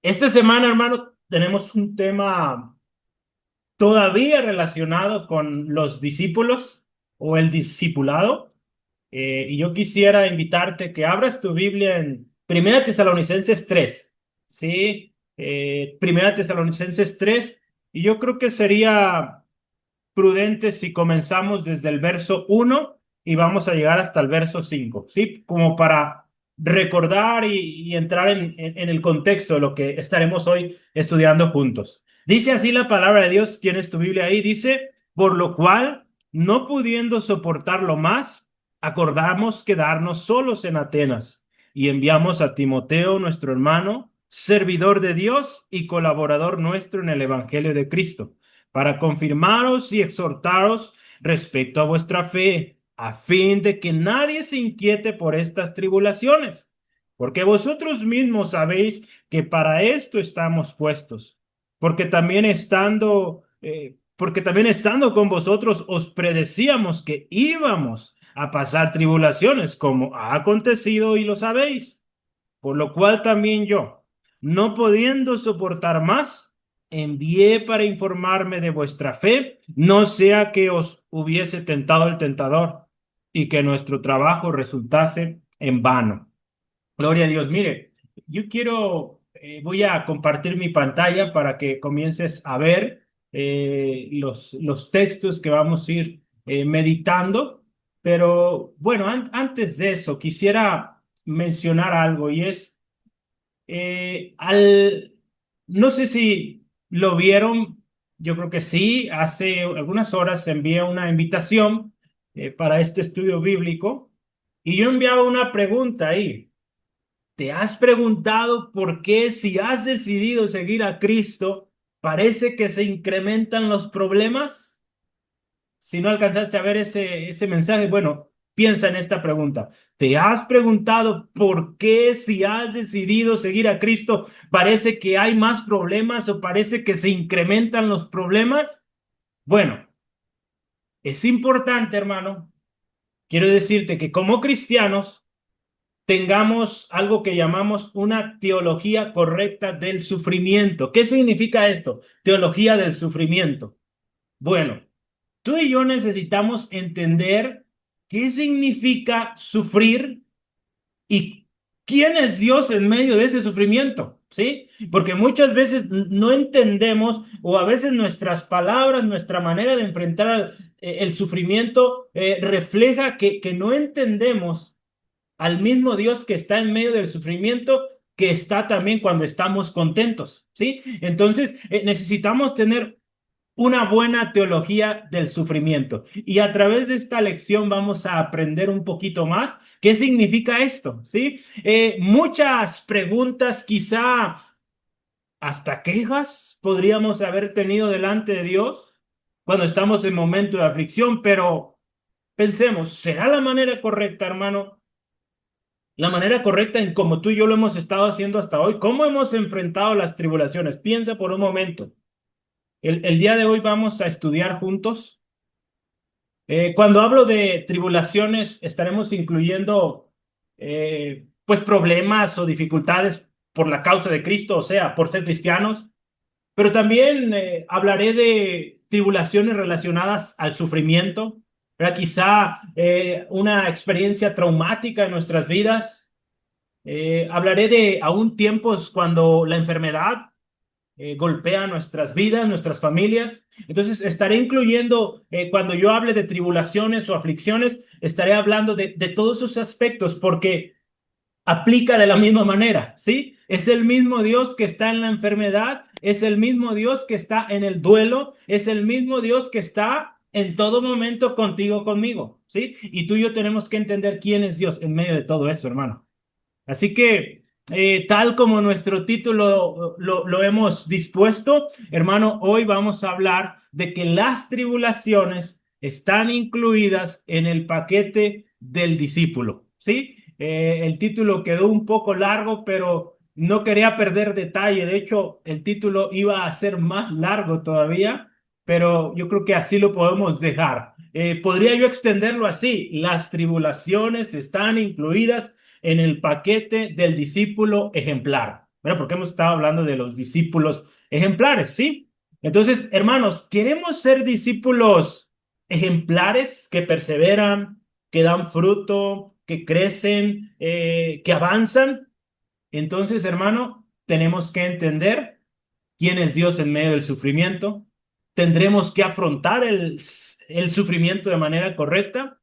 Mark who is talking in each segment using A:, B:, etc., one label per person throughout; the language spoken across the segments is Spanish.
A: Esta semana, hermano, tenemos un tema todavía relacionado con los discípulos o el discipulado. Y yo quisiera invitarte que abras tu Biblia en Primera Tesalonicenses 3. ¿Sí? Primera Tesalonicenses 3. Y yo creo que sería prudente si comenzamos desde el verso 1 y vamos a llegar hasta el verso 5, ¿sí? Como para recordar y entrar en el contexto de lo que estaremos hoy estudiando juntos. Dice así la palabra de Dios, tienes tu Biblia ahí, dice, por lo cual, no pudiendo soportarlo más, acordamos quedarnos solos en Atenas y enviamos a Timoteo, nuestro hermano, servidor de Dios y colaborador nuestro en el Evangelio de Cristo, para confirmaros y exhortaros respecto a vuestra fe, a fin de que nadie se inquiete por estas tribulaciones, porque vosotros mismos sabéis que para esto estamos puestos, porque también estando con vosotros os predecíamos que íbamos a pasar tribulaciones, como ha acontecido y lo sabéis. Por lo cual también yo, no pudiendo soportar más, envié para informarme de vuestra fe, no sea que os hubiese tentado el tentador y que nuestro trabajo resultase en vano. Gloria a Dios. Mire, voy a compartir mi pantalla para que comiences a ver los textos que vamos a ir meditando. Pero bueno, antes de eso, quisiera mencionar algo y es eh, al, no sé si lo vieron, yo creo que sí, hace algunas horas envié una invitación para este estudio bíblico y yo enviaba una pregunta ahí. ¿Te has preguntado por qué si has decidido seguir a Cristo, parece que se incrementan los problemas? Si no alcanzaste a ver ese mensaje, bueno, piensa en esta pregunta. ¿Te has preguntado por qué si has decidido seguir a Cristo parece que hay más problemas o parece que se incrementan los problemas? Bueno, es importante, hermano. Quiero decirte que como cristianos tengamos algo que llamamos una teología correcta del sufrimiento. ¿Qué significa esto? Teología del sufrimiento. Bueno, tú y yo necesitamos entender qué significa sufrir y quién es Dios en medio de ese sufrimiento, ¿sí? Porque muchas veces no entendemos o a veces nuestras palabras, nuestra manera de enfrentar el sufrimiento refleja que no entendemos al mismo Dios que está en medio del sufrimiento, que está también cuando estamos contentos, ¿sí? Entonces, necesitamos tener una buena teología del sufrimiento. Y a través de esta lección vamos a aprender un poquito más qué significa esto, ¿sí? Muchas preguntas, quizá hasta quejas podríamos haber tenido delante de Dios cuando estamos en momento de aflicción, pero pensemos, ¿será la manera correcta, hermano? La manera correcta en como tú y yo lo hemos estado haciendo hasta hoy. ¿Cómo hemos enfrentado las tribulaciones? Piensa por un momento. El día de hoy vamos a estudiar juntos. Cuando hablo de tribulaciones, estaremos incluyendo pues problemas o dificultades por la causa de Cristo, o sea, por ser cristianos, pero también hablaré de tribulaciones relacionadas al sufrimiento, ¿verdad? Quizá una experiencia traumática en nuestras vidas. Hablaré de aún tiempos cuando la enfermedad golpea nuestras vidas, nuestras familias. Entonces, estaré incluyendo, cuando yo hable de tribulaciones o aflicciones, estaré hablando de todos esos aspectos porque aplica de la misma manera, ¿sí? Es el mismo Dios que está en la enfermedad, es el mismo Dios que está en el duelo, es el mismo Dios que está en todo momento contigo, conmigo, ¿sí? Y tú y yo tenemos que entender quién es Dios en medio de todo eso, hermano. Así que, tal como nuestro título lo hemos dispuesto, hermano, hoy vamos a hablar de que las tribulaciones están incluidas en el paquete del discípulo, ¿sí? El título quedó un poco largo, pero no quería perder detalle. De hecho, el título iba a ser más largo todavía, pero yo creo que así lo podemos dejar. Podría yo extenderlo así: las tribulaciones están incluidas en el paquete del discípulo ejemplar. Bueno, porque hemos estado hablando de los discípulos ejemplares, ¿sí? Entonces, hermanos, queremos ser discípulos ejemplares que perseveran, que dan fruto, que crecen, que avanzan. Entonces, hermano, tenemos que entender quién es Dios en medio del sufrimiento. Tendremos que afrontar el sufrimiento de manera correcta,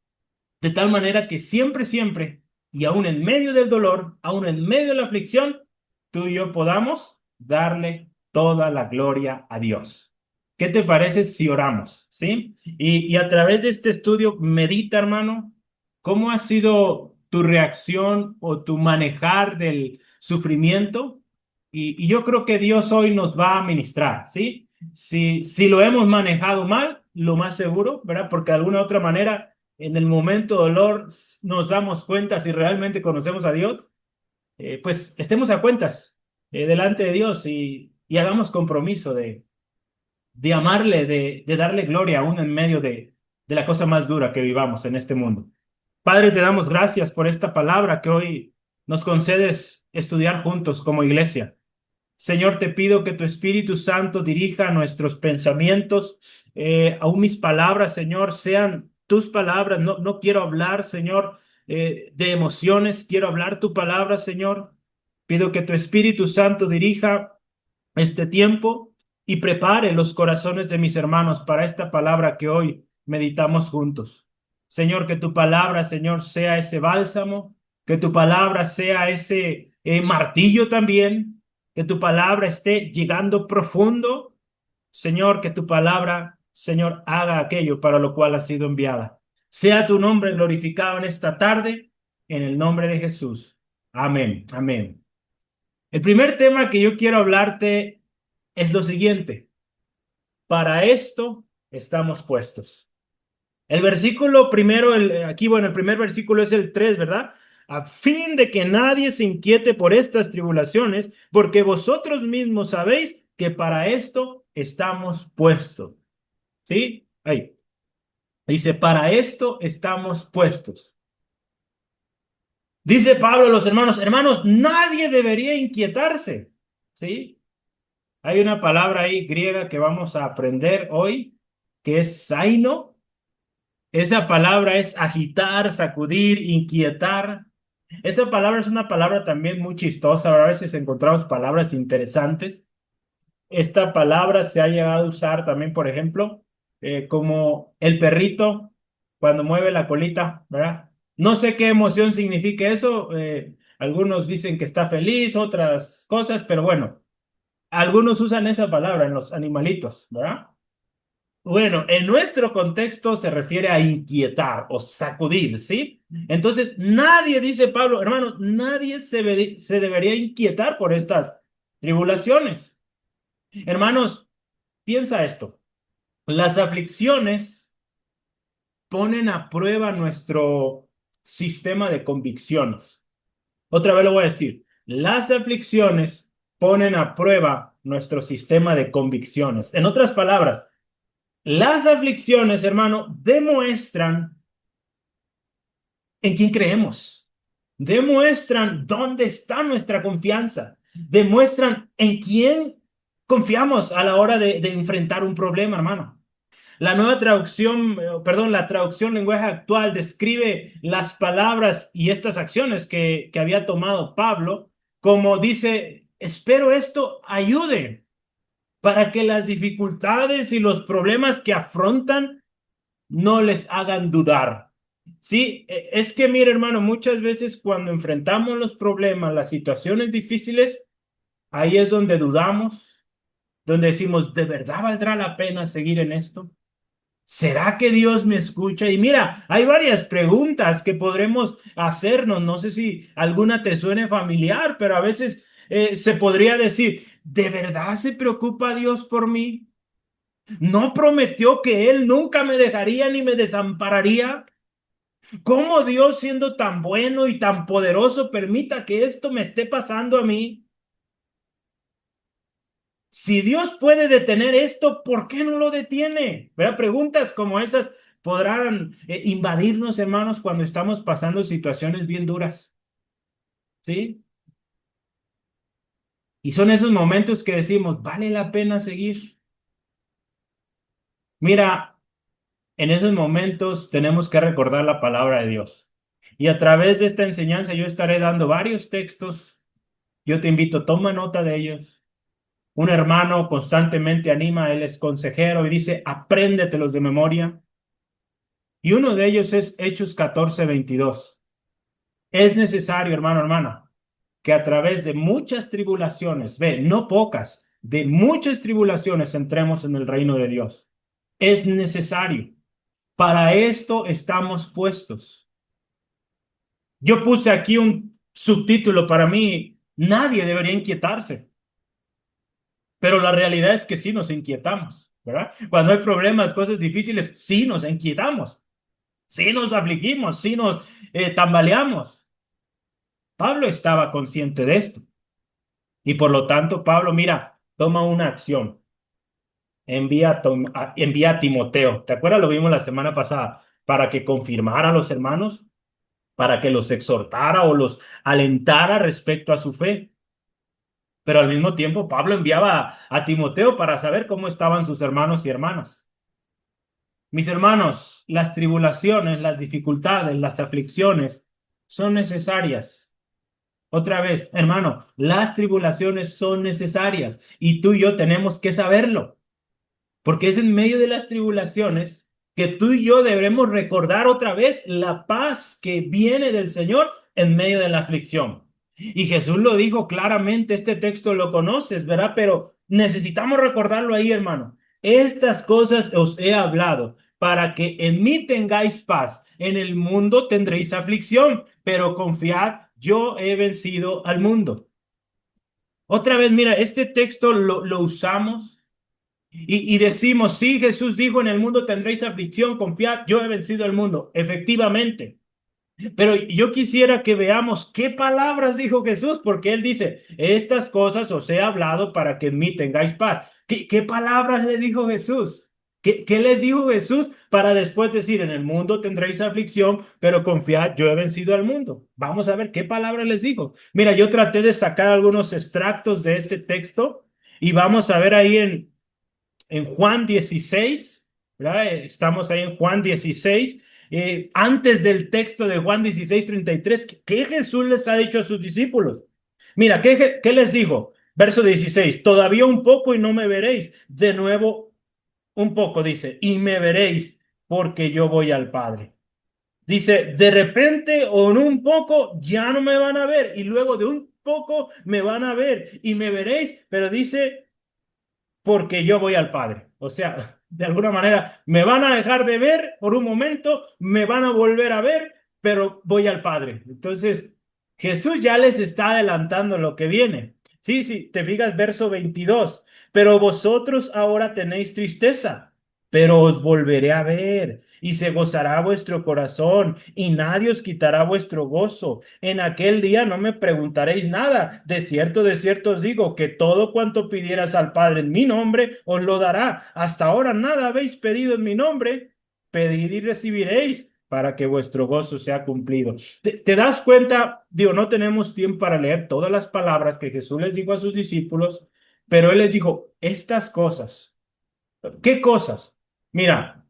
A: de tal manera que siempre, siempre, y aún en medio del dolor, aún en medio de la aflicción, tú y yo podamos darle toda la gloria a Dios. ¿Qué te parece si oramos? ¿Sí? Y a través de este estudio, medita, hermano, cómo ha sido tu reacción o tu manejar del sufrimiento. Y yo creo que Dios hoy nos va a ministrar, ¿sí? Si lo hemos manejado mal, lo más seguro, ¿verdad? Porque de alguna otra manera, en el momento de dolor, nos damos cuenta si realmente conocemos a Dios, pues estemos a cuentas delante de Dios y hagamos compromiso de amarle, de darle gloria aún en medio de la cosa más dura que vivamos en este mundo. Padre, te damos gracias por esta palabra que hoy nos concedes estudiar juntos como iglesia. Señor, te pido que tu Espíritu Santo dirija nuestros pensamientos, aún mis palabras, Señor, sean tus palabras. No, no quiero hablar, Señor, de emociones, quiero hablar tu palabra, Señor. Pido que tu Espíritu Santo dirija este tiempo y prepare los corazones de mis hermanos para esta palabra que hoy meditamos juntos. Señor, que tu palabra, Señor, sea ese bálsamo, que tu palabra sea ese martillo también, que tu palabra esté llegando profundo. Señor, que tu palabra, Señor, haga aquello para lo cual ha sido enviada. Sea tu nombre glorificado en esta tarde, en el nombre de Jesús. Amén, amén. El primer tema que yo quiero hablarte es lo siguiente. Para esto estamos puestos. El versículo primero, aquí, bueno, el primer versículo es el 3, ¿verdad? A fin de que nadie se inquiete por estas tribulaciones, porque vosotros mismos sabéis que para esto estamos puestos. ¿Sí? Ahí. Dice, para esto estamos puestos. Dice Pablo a los hermanos, hermanos, nadie debería inquietarse. ¿Sí? Hay una palabra ahí griega que vamos a aprender hoy, que es zaino. Esa palabra es agitar, sacudir, inquietar. Esa palabra es una palabra también muy chistosa. A veces encontramos palabras interesantes. Esta palabra se ha llegado a usar también, por ejemplo, como el perrito cuando mueve la colita, ¿verdad? No sé qué emoción significa eso. Algunos dicen que está feliz, otras cosas, pero bueno, algunos usan esa palabra en los animalitos, ¿verdad? Bueno, en nuestro contexto se refiere a inquietar o sacudir, ¿sí? Entonces, nadie, dice Pablo, hermano, nadie se debería inquietar por estas tribulaciones. Hermanos, piensa esto. Las aflicciones ponen a prueba nuestro sistema de convicciones. Otra vez lo voy a decir. Las aflicciones ponen a prueba nuestro sistema de convicciones. En otras palabras, las aflicciones, hermano, demuestran en quién creemos. Demuestran dónde está nuestra confianza. Demuestran en quién confiamos a la hora de enfrentar un problema, hermano. La nueva traducción, perdón, la traducción lenguaje actual describe las palabras y estas acciones que había tomado Pablo, como dice, espero esto ayude para que las dificultades y los problemas que afrontan no les hagan dudar. Sí, es que mire, hermano, muchas veces cuando enfrentamos los problemas, las situaciones difíciles, ahí es donde dudamos, donde decimos, ¿de verdad valdrá la pena seguir en esto? ¿Será que Dios me escucha? Y mira, hay varias preguntas que podremos hacernos. No sé si alguna te suene familiar, pero a veces se podría decir, ¿de verdad se preocupa Dios por mí? ¿No prometió que Él nunca me dejaría ni me desampararía? ¿Cómo Dios, siendo tan bueno y tan poderoso, permita que esto me esté pasando a mí? Si Dios puede detener esto, ¿por qué no lo detiene? ¿Verdad? Preguntas como esas podrán invadirnos, hermanos, cuando estamos pasando situaciones bien duras. ¿Sí? Y son esos momentos que decimos, ¿vale la pena seguir? Mira, en esos momentos tenemos que recordar la palabra de Dios. Y a través de esta enseñanza yo estaré dando varios textos. Yo te invito, toma nota de ellos. Un hermano constantemente anima, él es consejero y dice, apréndetelos de memoria. Y uno de ellos es Hechos 14:22. Es necesario, hermano, hermana, que a través de muchas tribulaciones, ve, no pocas, de muchas tribulaciones entremos en el reino de Dios. Es necesario. Para esto estamos puestos. Yo puse aquí un subtítulo para mí, nadie debería inquietarse, pero la realidad es que sí nos inquietamos, ¿verdad? Cuando hay problemas, cosas difíciles, sí nos inquietamos, sí nos afligimos, sí nos tambaleamos. Pablo estaba consciente de esto y por lo tanto, Pablo, mira, toma una acción, envía a Timoteo. ¿Te acuerdas? Lo vimos la semana pasada para que confirmara a los hermanos, para que los exhortara o los alentara respecto a su fe. Pero al mismo tiempo, Pablo enviaba a Timoteo para saber cómo estaban sus hermanos y hermanas. Mis hermanos, las tribulaciones, las dificultades, las aflicciones son necesarias. Otra vez, hermano, las tribulaciones son necesarias y tú y yo tenemos que saberlo. Porque es en medio de las tribulaciones que tú y yo debemos recordar otra vez la paz que viene del Señor en medio de la aflicción. Y Jesús lo dijo claramente, este texto lo conoces, ¿verdad? Pero necesitamos recordarlo ahí, hermano. Estas cosas os he hablado para que en mí tengáis paz. En el mundo tendréis aflicción, pero confiad, yo he vencido al mundo. Otra vez, mira, este texto lo usamos y decimos, sí, Jesús dijo, en el mundo tendréis aflicción, confiad, yo he vencido el mundo. Efectivamente. Pero yo quisiera que veamos qué palabras dijo Jesús, porque él dice, estas cosas os he hablado para que en mí tengáis paz. ¿Qué palabras le dijo Jesús? ¿Qué les dijo Jesús para después decir, en el mundo tendréis aflicción, pero confiad, yo he vencido al mundo? Vamos a ver qué palabras les dijo. Mira, yo traté de sacar algunos extractos de este texto y vamos a ver ahí en Juan 16, ¿verdad? Estamos ahí en Juan 16, antes del texto de Juan 16:33, ¿qué Jesús les ha dicho a sus discípulos? Mira, ¿qué les dijo? Verso 16, todavía un poco y no me veréis. De nuevo, un poco, dice, y me veréis porque yo voy al Padre. Dice, de repente o en un poco ya no me van a ver y luego de un poco me van a ver y me veréis, pero dice, porque yo voy al Padre. O sea, de alguna manera me van a dejar de ver por un momento, me van a volver a ver, pero voy al Padre. Entonces, Jesús ya les está adelantando lo que viene. Sí, sí, te fijas, verso 22. Pero vosotros ahora tenéis tristeza, pero os volveré a ver y se gozará vuestro corazón y nadie os quitará vuestro gozo. En aquel día no me preguntaréis nada. De cierto os digo que todo cuanto pidieras al Padre en mi nombre os lo dará. Hasta ahora nada habéis pedido en mi nombre. Pedid y recibiréis para que vuestro gozo sea cumplido. ¿Te das cuenta? Digo, no tenemos tiempo para leer todas las palabras que Jesús les dijo a sus discípulos, pero él les dijo, estas cosas. ¿Qué cosas? Mira,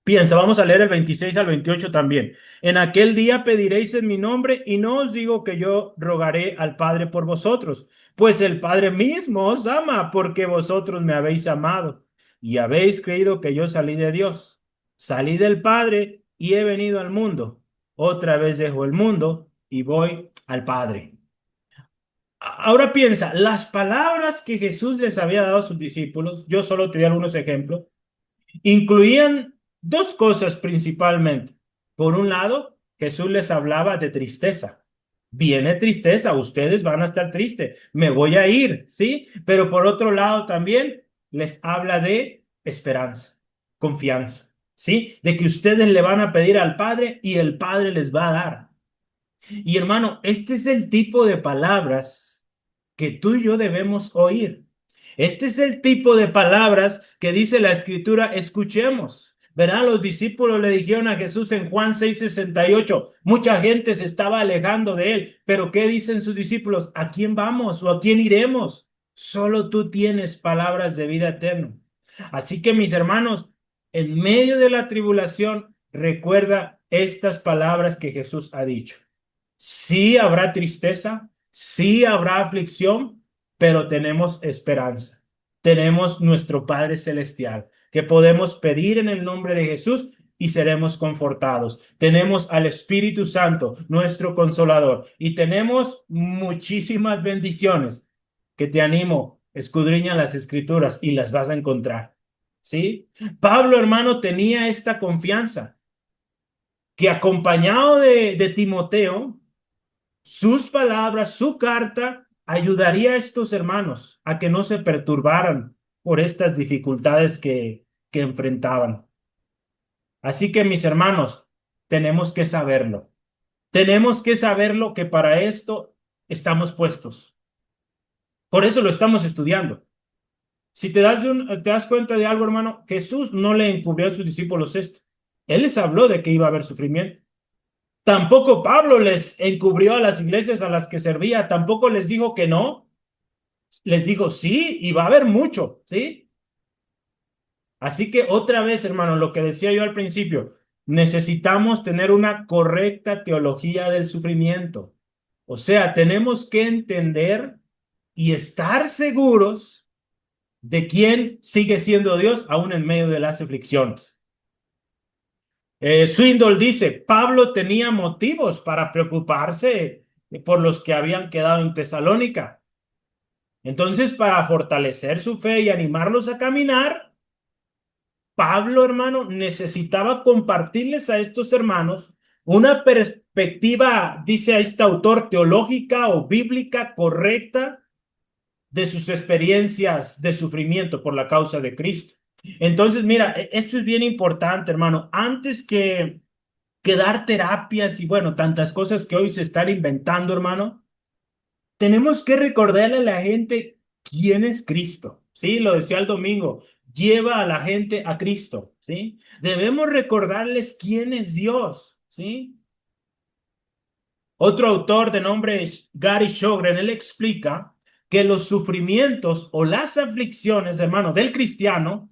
A: piensa, vamos a leer el 26 al 28 también. En aquel día pediréis en mi nombre y no os digo que yo rogaré al Padre por vosotros, pues el Padre mismo os ama porque vosotros me habéis amado y habéis creído que yo salí de Dios. Salí del Padre y he venido al mundo. Otra vez dejo el mundo y voy al Padre. Ahora piensa, las palabras que Jesús les había dado a sus discípulos, yo solo te di algunos ejemplos, incluían dos cosas principalmente. Por un lado, Jesús les hablaba de tristeza. Viene tristeza, ustedes van a estar tristes, me voy a ir, ¿sí? Pero por otro lado también les habla de esperanza, confianza, ¿sí? De que ustedes le van a pedir al Padre y el Padre les va a dar. Y hermano, este es el tipo de palabras que tú y yo debemos oír. Este es el tipo de palabras que dice la Escritura, escuchemos. ¿Verdad? Los discípulos le dijeron a Jesús en Juan 6:68, mucha gente se estaba alejando de él, pero ¿qué dicen sus discípulos? ¿A quién vamos o a quién iremos? Solo tú tienes palabras de vida eterna. Así que mis hermanos, en medio de la tribulación, recuerda estas palabras que Jesús ha dicho. Sí habrá tristeza, sí habrá aflicción, pero tenemos esperanza. Tenemos nuestro Padre Celestial, que podemos pedir en el nombre de Jesús y seremos confortados. Tenemos al Espíritu Santo, nuestro consolador, y tenemos muchísimas bendiciones que te animo, escudriña las escrituras y las vas a encontrar. ¿Sí? Pablo, hermano, tenía esta confianza que acompañado de Timoteo, sus palabras, su carta, ayudaría a estos hermanos a que no se perturbaran por estas dificultades que enfrentaban. Así que, mis hermanos, tenemos que saberlo. Tenemos que saberlo que para esto estamos puestos. Por eso lo estamos estudiando. Si te das cuenta de algo, hermano, Jesús no le encubrió a sus discípulos esto. Él les habló de que iba a haber sufrimiento. Tampoco Pablo les encubrió a las iglesias a las que servía, tampoco les dijo que no, les dijo sí, y va a haber mucho, ¿sí? Así que otra vez, hermano, lo que decía yo al principio, necesitamos tener una correcta teología del sufrimiento. O sea, tenemos que entender y estar seguros de quién sigue siendo Dios aún en medio de las aflicciones. Swindoll dice, Pablo tenía motivos para preocuparse por los que habían quedado en Tesalónica. Entonces, para fortalecer su fe y animarlos a caminar, Pablo, hermano, necesitaba compartirles a estos hermanos una perspectiva, dice a este autor, teológica o bíblica correcta de sus experiencias de sufrimiento por la causa de Cristo. Entonces, mira, esto es bien importante, hermano. Antes que dar terapias y bueno, tantas cosas que hoy se están inventando, hermano, tenemos que recordarle a la gente quién es Cristo. Sí, lo decía el domingo, lleva a la gente a Cristo. Sí, debemos recordarles quién es Dios. Sí, otro autor de nombre Gary Shogren, él explica que los sufrimientos o las aflicciones, hermano, del cristiano,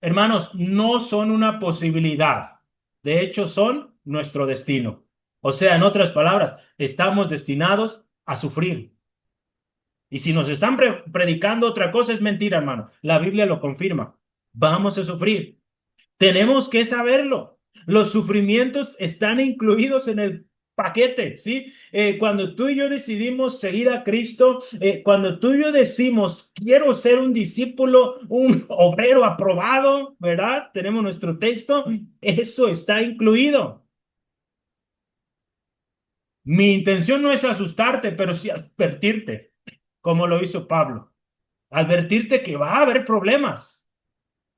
A: hermanos, no son una posibilidad. De hecho, son nuestro destino. O sea, en otras palabras, estamos destinados a sufrir. Y si nos están predicando otra cosa, es mentira, hermano. La Biblia lo confirma. Vamos a sufrir. Tenemos que saberlo. Los sufrimientos están incluidos en el paquete, ¿sí? Cuando tú y yo decidimos seguir a Cristo, cuando tú y yo decimos, quiero ser un discípulo, un obrero aprobado, ¿verdad? Tenemos nuestro texto, eso está incluido. Mi intención no es asustarte, pero sí advertirte, como lo hizo Pablo. Advertirte que va a haber problemas.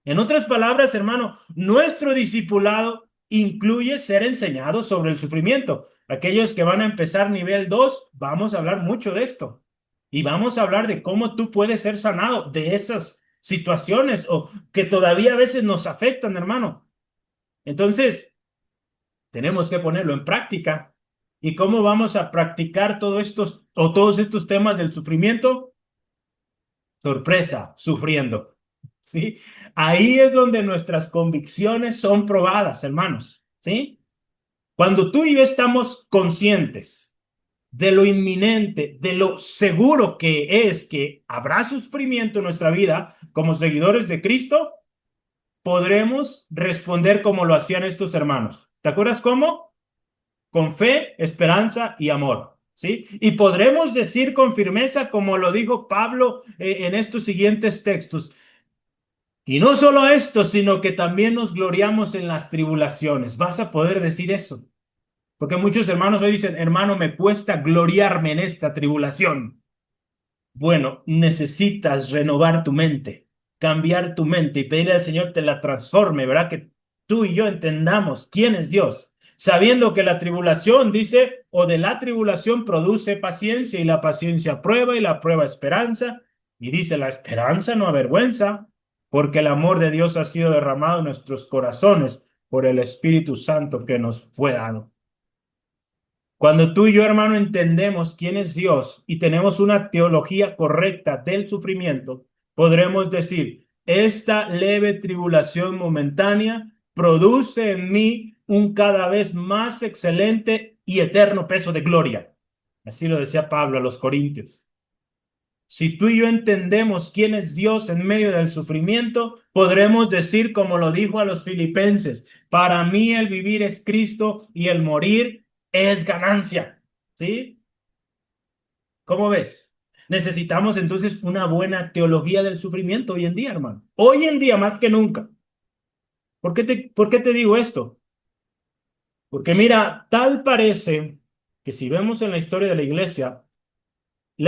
A: En otras palabras, hermano, nuestro discipulado incluye ser enseñados sobre el sufrimiento. Aquellos que van a empezar nivel 2, vamos a hablar mucho de esto. Y vamos a hablar de cómo tú puedes ser sanado de esas situaciones o que todavía a veces nos afectan, hermano. Entonces, tenemos que ponerlo en práctica. ¿Y cómo vamos a practicar todos estos temas del sufrimiento? Sorpresa, sufriendo. ¿Sí? Ahí es donde nuestras convicciones son probadas, hermanos. ¿Sí? Cuando tú y yo estamos conscientes de lo inminente, de lo seguro que es que habrá sufrimiento en nuestra vida como seguidores de Cristo, podremos responder como lo hacían estos hermanos. ¿Te acuerdas cómo? Con fe, esperanza y amor. ¿Sí? Y podremos decir con firmeza, como lo dijo Pablo en estos siguientes textos, y no solo esto, sino que también nos gloriamos en las tribulaciones. Vas a poder decir eso. Porque muchos hermanos hoy dicen, hermano, me cuesta gloriarme en esta tribulación. Bueno, necesitas renovar tu mente, cambiar tu mente y pedirle al Señor te la transforme, ¿verdad? Que tú y yo entendamos quién es Dios, sabiendo que la tribulación, dice, o de la tribulación produce paciencia y la paciencia prueba y la prueba esperanza. Y dice, la esperanza no avergüenza, porque el amor de Dios ha sido derramado en nuestros corazones por el Espíritu Santo que nos fue dado. Cuando tú y yo, hermano, entendemos quién es Dios y tenemos una teología correcta del sufrimiento, podremos decir, esta leve tribulación momentánea produce en mí un cada vez más excelente y eterno peso de gloria. Así lo decía Pablo a los Corintios. Si tú y yo entendemos quién es Dios en medio del sufrimiento, podremos decir, como lo dijo a los filipenses, para mí el vivir es Cristo y el morir es ganancia. ¿Sí? ¿Cómo ves? Necesitamos entonces una buena teología del sufrimiento hoy en día, hermano. Hoy en día más que nunca. ¿Por qué te digo esto? Porque mira, tal parece que si vemos en la historia de la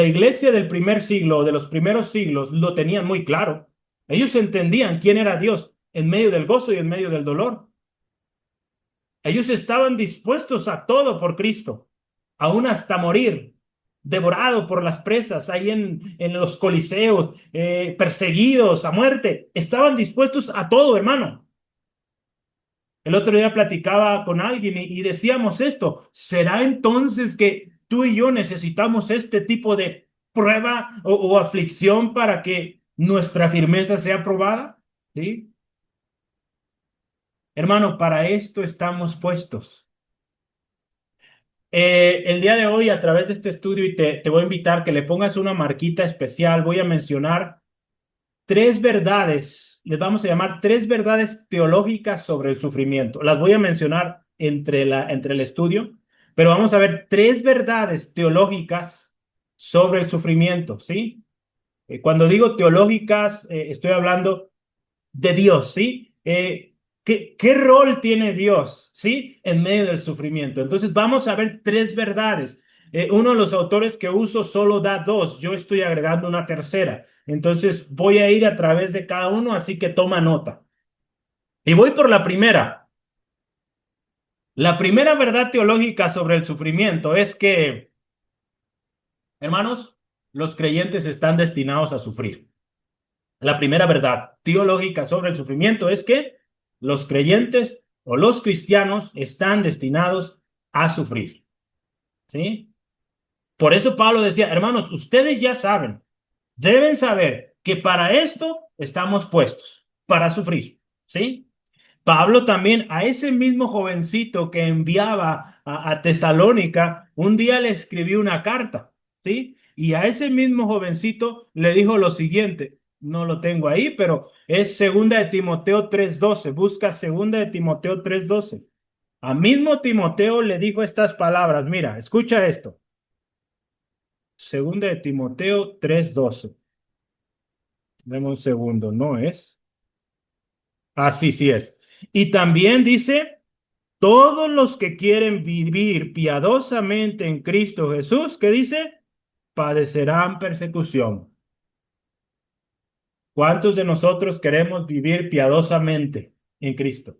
A: iglesia del primer siglo, de los primeros siglos, lo tenían muy claro. Ellos entendían quién era Dios en medio del gozo y en medio del dolor. Ellos estaban dispuestos a todo por Cristo, aún hasta morir, devorado por las presas, ahí en los coliseos, perseguidos a muerte. Estaban dispuestos a todo, hermano. El otro día platicaba con alguien y decíamos esto, ¿será entonces que tú y yo necesitamos este tipo de prueba o aflicción para que nuestra firmeza sea probada? ¿Sí? Hermano, para esto estamos puestos. El día de hoy, a través de este estudio, y te voy a invitar que le pongas una marquita especial, voy a mencionar tres verdades, les vamos a llamar tres verdades teológicas sobre el sufrimiento. Las voy a mencionar entre el estudio, pero vamos a ver tres verdades teológicas sobre el sufrimiento, ¿sí? Cuando digo teológicas, estoy hablando de Dios, ¿sí? ¿Qué rol tiene Dios, ¿sí? En medio del sufrimiento. Entonces vamos a ver tres verdades. Uno de los autores que uso solo da dos, yo estoy agregando una tercera. Entonces voy a ir a través de cada uno, así que toma nota. Y voy por la primera. La primera verdad teológica sobre el sufrimiento es que, hermanos, los creyentes están destinados a sufrir. La primera verdad teológica sobre el sufrimiento es que los creyentes o los cristianos están destinados a sufrir. ¿Sí? Por eso Pablo decía, hermanos, ustedes ya saben, deben saber que para esto estamos puestos, para sufrir. ¿Sí? Pablo también a ese mismo jovencito que enviaba a Tesalónica, un día le escribió una carta, ¿sí? Y a ese mismo jovencito le dijo lo siguiente, no lo tengo ahí, pero es segunda de Timoteo 3:12, busca segunda de Timoteo 3:12. A mismo Timoteo le dijo estas palabras, mira, escucha esto. Segunda de Timoteo 3:12. Dame un segundo, ¿no es? Ah, sí, sí es. Y también dice, todos los que quieren vivir piadosamente en Cristo Jesús, ¿qué dice? Padecerán persecución. ¿Cuántos de nosotros queremos vivir piadosamente en Cristo?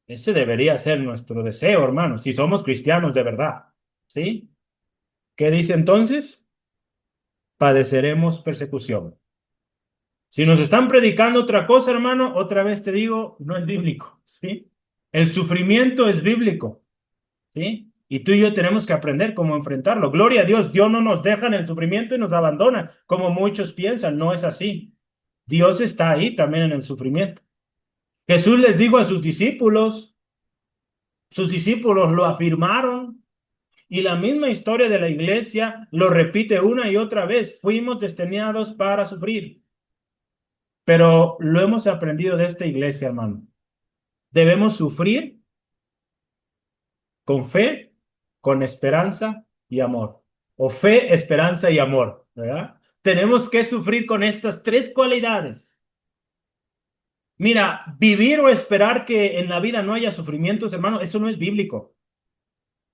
A: Ese debería ser nuestro deseo, hermano, si somos cristianos de verdad. ¿Sí? ¿Qué dice entonces? Padeceremos persecución. Si nos están predicando otra cosa, hermano, otra vez te digo, no es bíblico. ¿Sí? El sufrimiento es bíblico. ¿Sí? Y tú y yo tenemos que aprender cómo enfrentarlo. Gloria a Dios, Dios no nos deja en el sufrimiento y nos abandona, como muchos piensan, no es así. Dios está ahí también en el sufrimiento. Jesús les dijo a sus discípulos lo afirmaron, y la misma historia de la iglesia lo repite una y otra vez. Fuimos destinados para sufrir, pero lo hemos aprendido de esta iglesia, hermano. Debemos sufrir con fe, con esperanza y amor. O fe, esperanza y amor, ¿verdad? Tenemos que sufrir con estas tres cualidades. Mira, vivir o esperar que en la vida no haya sufrimientos, hermano, eso no es bíblico.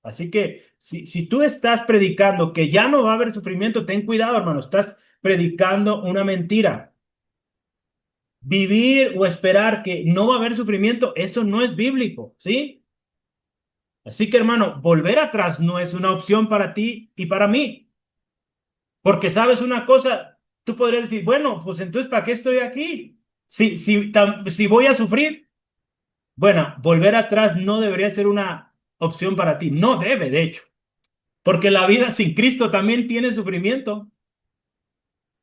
A: Así que si tú estás predicando que ya no va a haber sufrimiento, ten cuidado, hermano, estás predicando una mentira. Vivir o esperar que no va a haber sufrimiento, eso no es bíblico, ¿sí? Así que, hermano, volver atrás no es una opción para ti y para mí. Porque sabes una cosa, tú podrías decir, bueno, pues entonces, ¿para qué estoy aquí? Si voy a sufrir, bueno, volver atrás no debería ser una opción para ti. No debe, de hecho, porque la vida sin Cristo también tiene sufrimiento,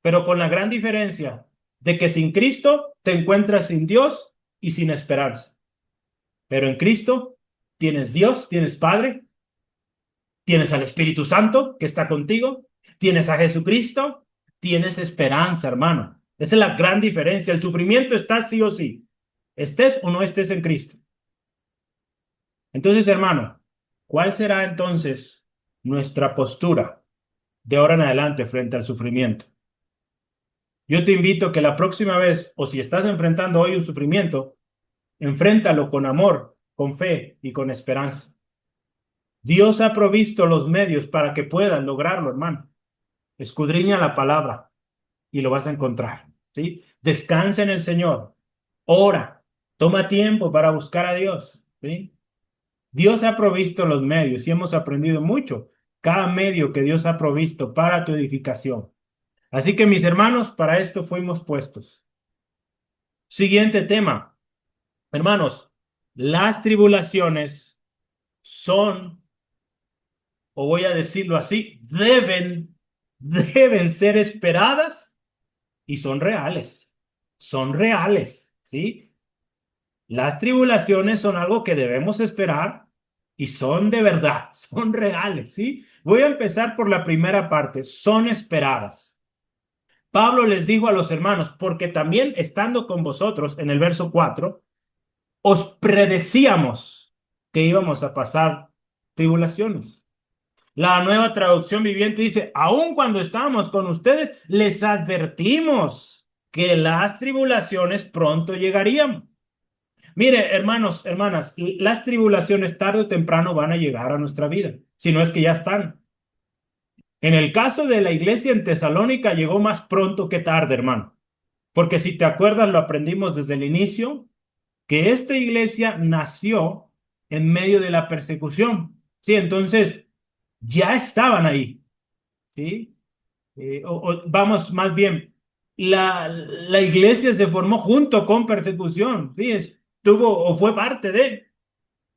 A: pero con la gran diferencia de que sin Cristo te encuentras sin Dios y sin esperanza. Pero en Cristo tienes Dios, tienes Padre, tienes al Espíritu Santo que está contigo, tienes a Jesucristo, tienes esperanza, hermano. Esa es la gran diferencia. El sufrimiento está sí o sí, estés o no estés en Cristo. Entonces, hermano, ¿cuál será entonces nuestra postura de ahora en adelante frente al sufrimiento? Yo te invito a que la próxima vez, o si estás enfrentando hoy un sufrimiento, enfréntalo con amor, con fe y con esperanza. Dios ha provisto los medios para que puedas lograrlo, hermano. Escudriña la palabra y lo vas a encontrar, ¿sí? Descansa en el Señor, ora, toma tiempo para buscar a Dios, ¿sí? Dios ha provisto los medios y hemos aprendido mucho, cada medio que Dios ha provisto para tu edificación. Así que mis hermanos, para esto fuimos puestos. Siguiente tema, hermanos, las tribulaciones son, o voy a decirlo así, deben ser esperadas y son reales, ¿sí? Las tribulaciones son algo que debemos esperar y son de verdad, son reales, ¿sí? Voy a empezar por la primera parte, son esperadas. Pablo les dijo a los hermanos, porque también estando con vosotros, en el verso 4, os predecíamos que íbamos a pasar tribulaciones. La nueva traducción viviente dice, aun cuando estábamos con ustedes, les advertimos que las tribulaciones pronto llegarían. Mire, hermanos, hermanas, las tribulaciones tarde o temprano van a llegar a nuestra vida, si no es que ya están. En el caso de la iglesia en Tesalónica llegó más pronto que tarde, hermano, porque si te acuerdas, lo aprendimos desde el inicio, que esta iglesia nació en medio de la persecución, ¿sí? Entonces, ya estaban ahí, ¿sí? Vamos, más bien, la iglesia se formó junto con persecución, ¿sí? Estuvo o fue parte de.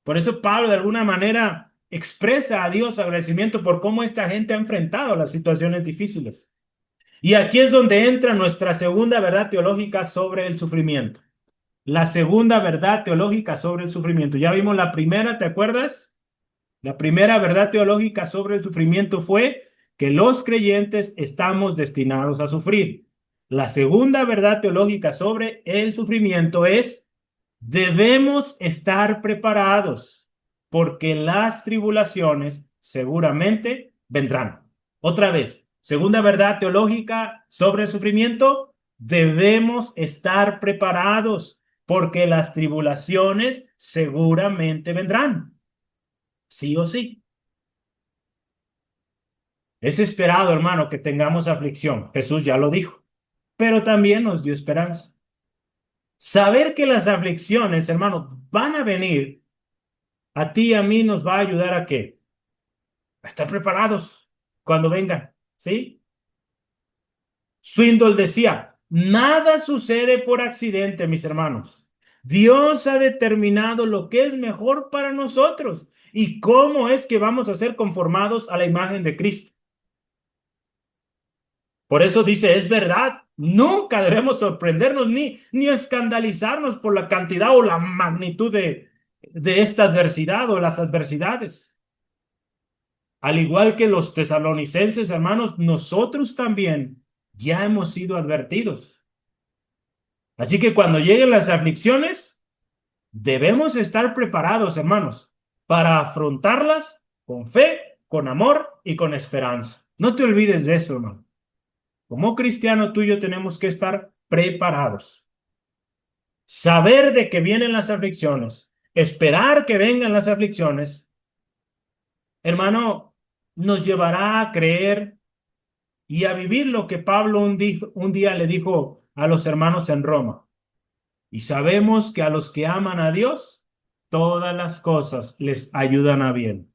A: Por eso Pablo de alguna manera expresa a Dios agradecimiento por cómo esta gente ha enfrentado las situaciones difíciles. Y aquí es donde entra nuestra segunda verdad teológica sobre el sufrimiento. La segunda verdad teológica sobre el sufrimiento. Ya vimos la primera, ¿te acuerdas? La primera verdad teológica sobre el sufrimiento fue que los creyentes estamos destinados a sufrir. La segunda verdad teológica sobre el sufrimiento es: debemos estar preparados porque las tribulaciones seguramente vendrán. Otra vez, segunda verdad teológica sobre el sufrimiento: debemos estar preparados porque las tribulaciones seguramente vendrán. Sí o sí. Es esperado, hermano, que tengamos aflicción. Jesús ya lo dijo, pero también nos dio esperanza. Saber que las aflicciones, hermano, van a venir a ti y a mí nos va a ayudar a qué? A estar preparados cuando vengan, ¿sí? Swindoll decía, nada sucede por accidente, mis hermanos. Dios ha determinado lo que es mejor para nosotros y cómo es que vamos a ser conformados a la imagen de Cristo. Por eso dice, es verdad, nunca debemos sorprendernos ni escandalizarnos por la cantidad o la magnitud de esta adversidad o las adversidades. Al igual que los tesalonicenses, hermanos, nosotros también ya hemos sido advertidos. Así que cuando lleguen las aflicciones, debemos estar preparados, hermanos, para afrontarlas con fe, con amor y con esperanza. No te olvides de eso, hermano. Como cristiano, tú y yo tenemos que estar preparados. Saber de que vienen las aflicciones, esperar que vengan las aflicciones, hermano, nos llevará a creer y a vivir lo que Pablo un día le dijo a los hermanos en Roma. Y sabemos que a los que aman a Dios, todas las cosas les ayudan a bien.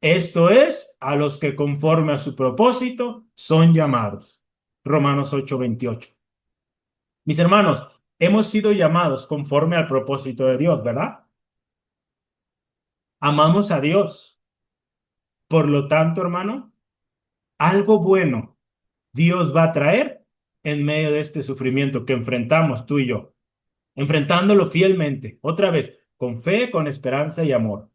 A: Esto es, a los que conforme a su propósito son llamados. Romanos 8:28. Mis hermanos, hemos sido llamados conforme al propósito de Dios, ¿verdad? amamos a Dios. Por lo tanto, hermano, algo bueno Dios va a traer en medio de este sufrimiento que enfrentamos tú y yo, enfrentándolo fielmente, otra vez, con fe, con esperanza y amor.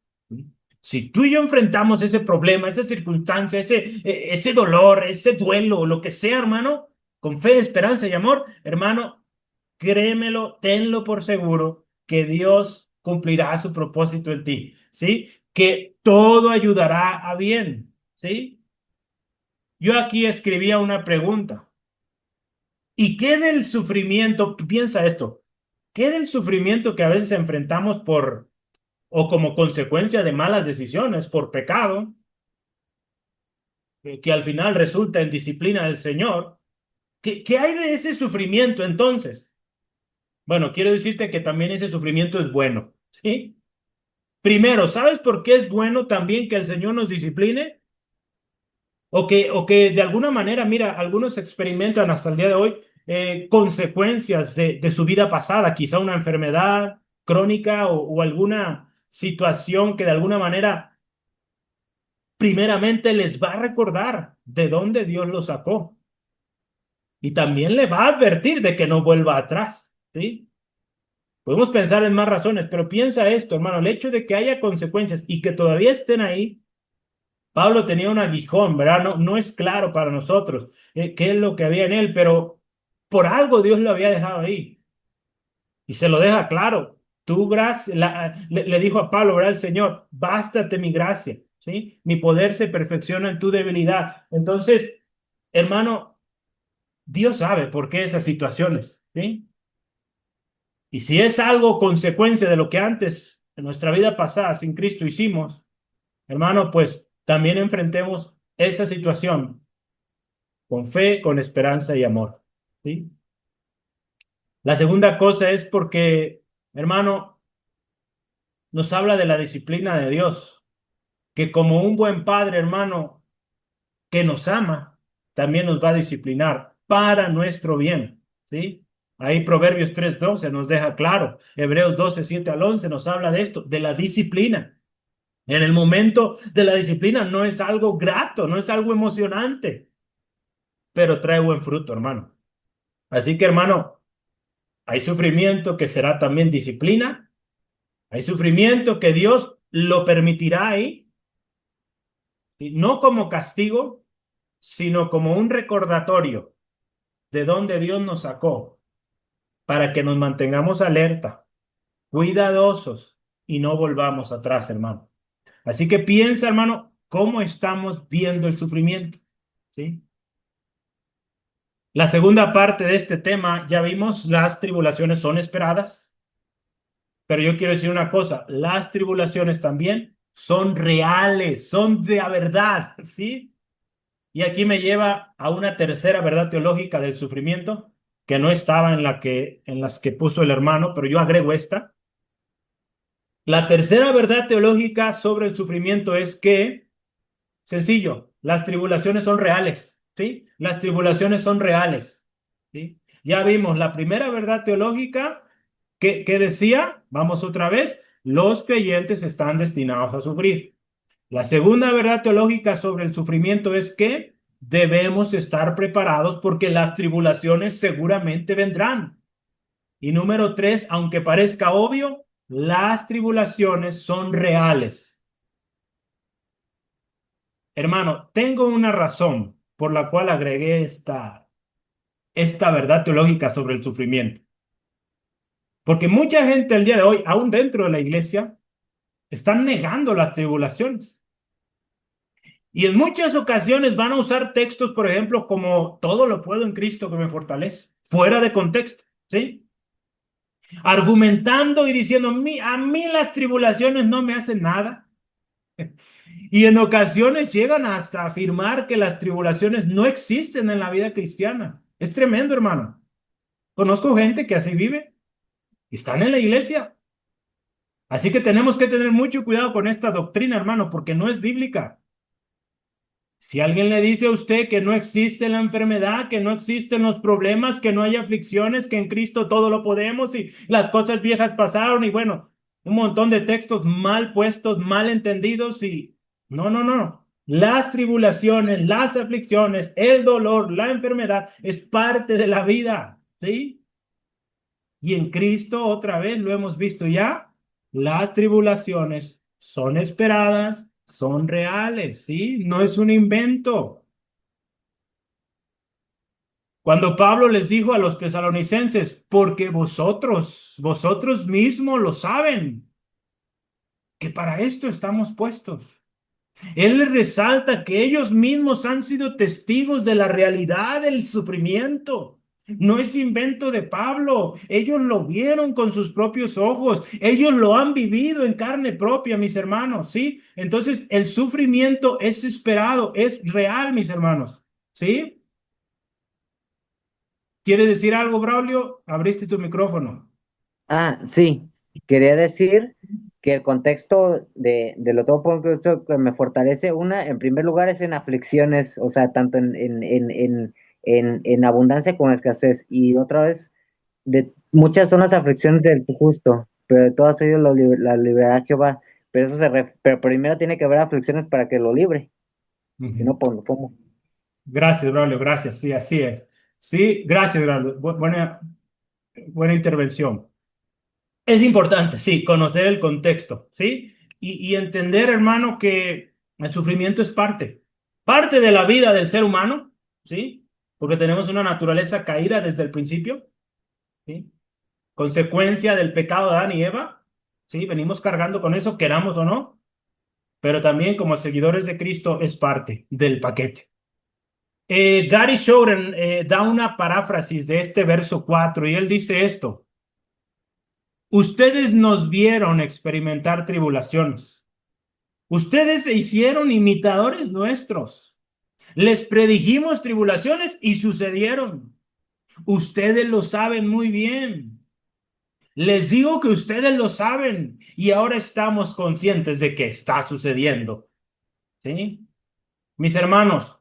A: Si tú y yo enfrentamos ese problema, esa circunstancia, ese dolor, ese duelo, lo que sea, hermano, con fe, esperanza y amor, hermano, créemelo, tenlo por seguro que Dios cumplirá su propósito en ti, ¿sí? Que todo ayudará a bien, ¿sí? Yo aquí escribía una pregunta. ¿Y qué del sufrimiento? Piensa esto. ¿Qué del sufrimiento que a veces enfrentamos por o como consecuencia de malas decisiones, por pecado, que al final resulta en disciplina del Señor? ¿Qué hay de ese sufrimiento entonces? Bueno, quiero decirte que también ese sufrimiento es bueno, ¿sí? Primero, ¿sabes por qué es bueno también que el Señor nos discipline? O que de alguna manera, mira, algunos experimentan hasta el día de hoy consecuencias de su vida pasada, quizá una enfermedad crónica o alguna situación que de alguna manera primeramente les va a recordar de dónde Dios los sacó y también le va a advertir de que no vuelva atrás, ¿sí? Podemos pensar en más razones, pero piensa esto, hermano, el hecho de que haya consecuencias y que todavía estén ahí. Pablo tenía un aguijón, ¿verdad? No, no es claro para nosotros qué es lo que había en él, pero por algo Dios lo había dejado ahí. Y se lo deja claro. Tu gracia, le dijo a Pablo, ¿verdad? El Señor, bástate mi gracia, ¿sí? Mi poder se perfecciona en tu debilidad. Entonces, hermano, Dios sabe por qué esas situaciones, ¿sí? Y si es algo consecuencia de lo que antes, en nuestra vida pasada, sin Cristo hicimos, hermano, pues también enfrentemos esa situación con fe, con esperanza y amor. ¿Sí? La segunda cosa es porque, hermano, nos habla de la disciplina de Dios, que como un buen padre, hermano, que nos ama, también nos va a disciplinar para nuestro bien. ¿Sí? Ahí Proverbios 3:12 nos deja claro. Hebreos 12:7 al 11 nos habla de esto, de la disciplina. En el momento de la disciplina no es algo grato, no es algo emocionante, pero trae buen fruto, hermano. Así que, hermano, hay sufrimiento que será también disciplina. Hay sufrimiento que Dios lo permitirá ahí, y no como castigo, sino como un recordatorio de dónde Dios nos sacó, para que nos mantengamos alerta, cuidadosos y no volvamos atrás, hermano. Así que piensa, hermano, cómo estamos viendo el sufrimiento, ¿sí? La segunda parte de este tema, ya vimos, las tribulaciones son esperadas. Pero yo quiero decir una cosa, las tribulaciones también son reales, son de la verdad, ¿sí? Y aquí me lleva a una tercera verdad teológica del sufrimiento, que no estaba en las que puso el hermano, pero yo agrego esta. La tercera verdad teológica sobre el sufrimiento es que, sencillo, las tribulaciones son reales, ¿sí? Las tribulaciones son reales, ¿sí? Ya vimos la primera verdad teológica que decía, vamos otra vez, los creyentes están destinados a sufrir. La segunda verdad teológica sobre el sufrimiento es que debemos estar preparados porque las tribulaciones seguramente vendrán. Y número tres, aunque parezca obvio, las tribulaciones son reales. Hermano, tengo una razón por la cual agregué esta verdad teológica sobre el sufrimiento. Porque mucha gente el día de hoy, aún dentro de la iglesia, están negando las tribulaciones. Y en muchas ocasiones van a usar textos, por ejemplo, como todo lo puedo en Cristo que me fortalece, fuera de contexto, ¿sí? Argumentando y diciendo, a mí las tribulaciones no me hacen nada. Y en ocasiones llegan hasta afirmar que las tribulaciones no existen en la vida cristiana. Es tremendo, hermano. Conozco gente que así vive y están en la iglesia. Así que tenemos que tener mucho cuidado con esta doctrina, hermano, porque no es bíblica. Si alguien le dice a usted que no existe la enfermedad, que no existen los problemas, que no hay aflicciones, que en Cristo todo lo podemos y las cosas viejas pasaron y bueno, un montón de textos mal puestos, mal entendidos y no, no, no. Las tribulaciones, las aflicciones, el dolor, la enfermedad es parte de la vida, ¿sí? Y en Cristo, otra vez lo hemos visto ya, las tribulaciones son esperadas, son reales, ¿sí? No es un invento. Cuando Pablo les dijo a los tesalonicenses, porque vosotros mismos lo saben, que para esto estamos puestos. Él les resalta que ellos mismos han sido testigos de la realidad del sufrimiento. No es invento de Pablo. Ellos lo vieron con sus propios ojos. Ellos lo han vivido en carne propia, mis hermanos, ¿sí? Entonces, el sufrimiento es esperado, es real, mis hermanos, ¿sí? ¿Quieres decir algo, Braulio? Abriste tu micrófono.
B: Sí, quería decir que el contexto de lo todo por esto que me fortalece, en primer lugar, es en aflicciones, o sea, tanto en abundancia como en escasez, y otra vez, de muchas son las aflicciones del justo, pero de todas ellas la liberará Jehová, pero pero primero tiene que haber aflicciones para que lo libre, si
A: Ujú.
B: no, pues, ¿cómo?
A: Gracias, Braulio, gracias. Sí, así es. Sí, gracias, Braulio. Buena intervención. Es importante, sí, conocer el contexto, ¿sí? Y entender, hermano, que el sufrimiento es parte de la vida del ser humano, ¿sí? Porque tenemos una naturaleza caída desde el principio, ¿sí? Consecuencia del pecado de Adán y Eva, ¿sí? Venimos cargando con eso, queramos o no, pero también como seguidores de Cristo es parte del paquete. Gary Shouren da una paráfrasis de este verso 4 y él dice esto. Ustedes nos vieron experimentar tribulaciones. Ustedes se hicieron imitadores nuestros. Les predijimos tribulaciones y sucedieron. Ustedes lo saben muy bien. Les digo que ustedes lo saben y ahora estamos conscientes de que está sucediendo. ¿Sí? Mis hermanos,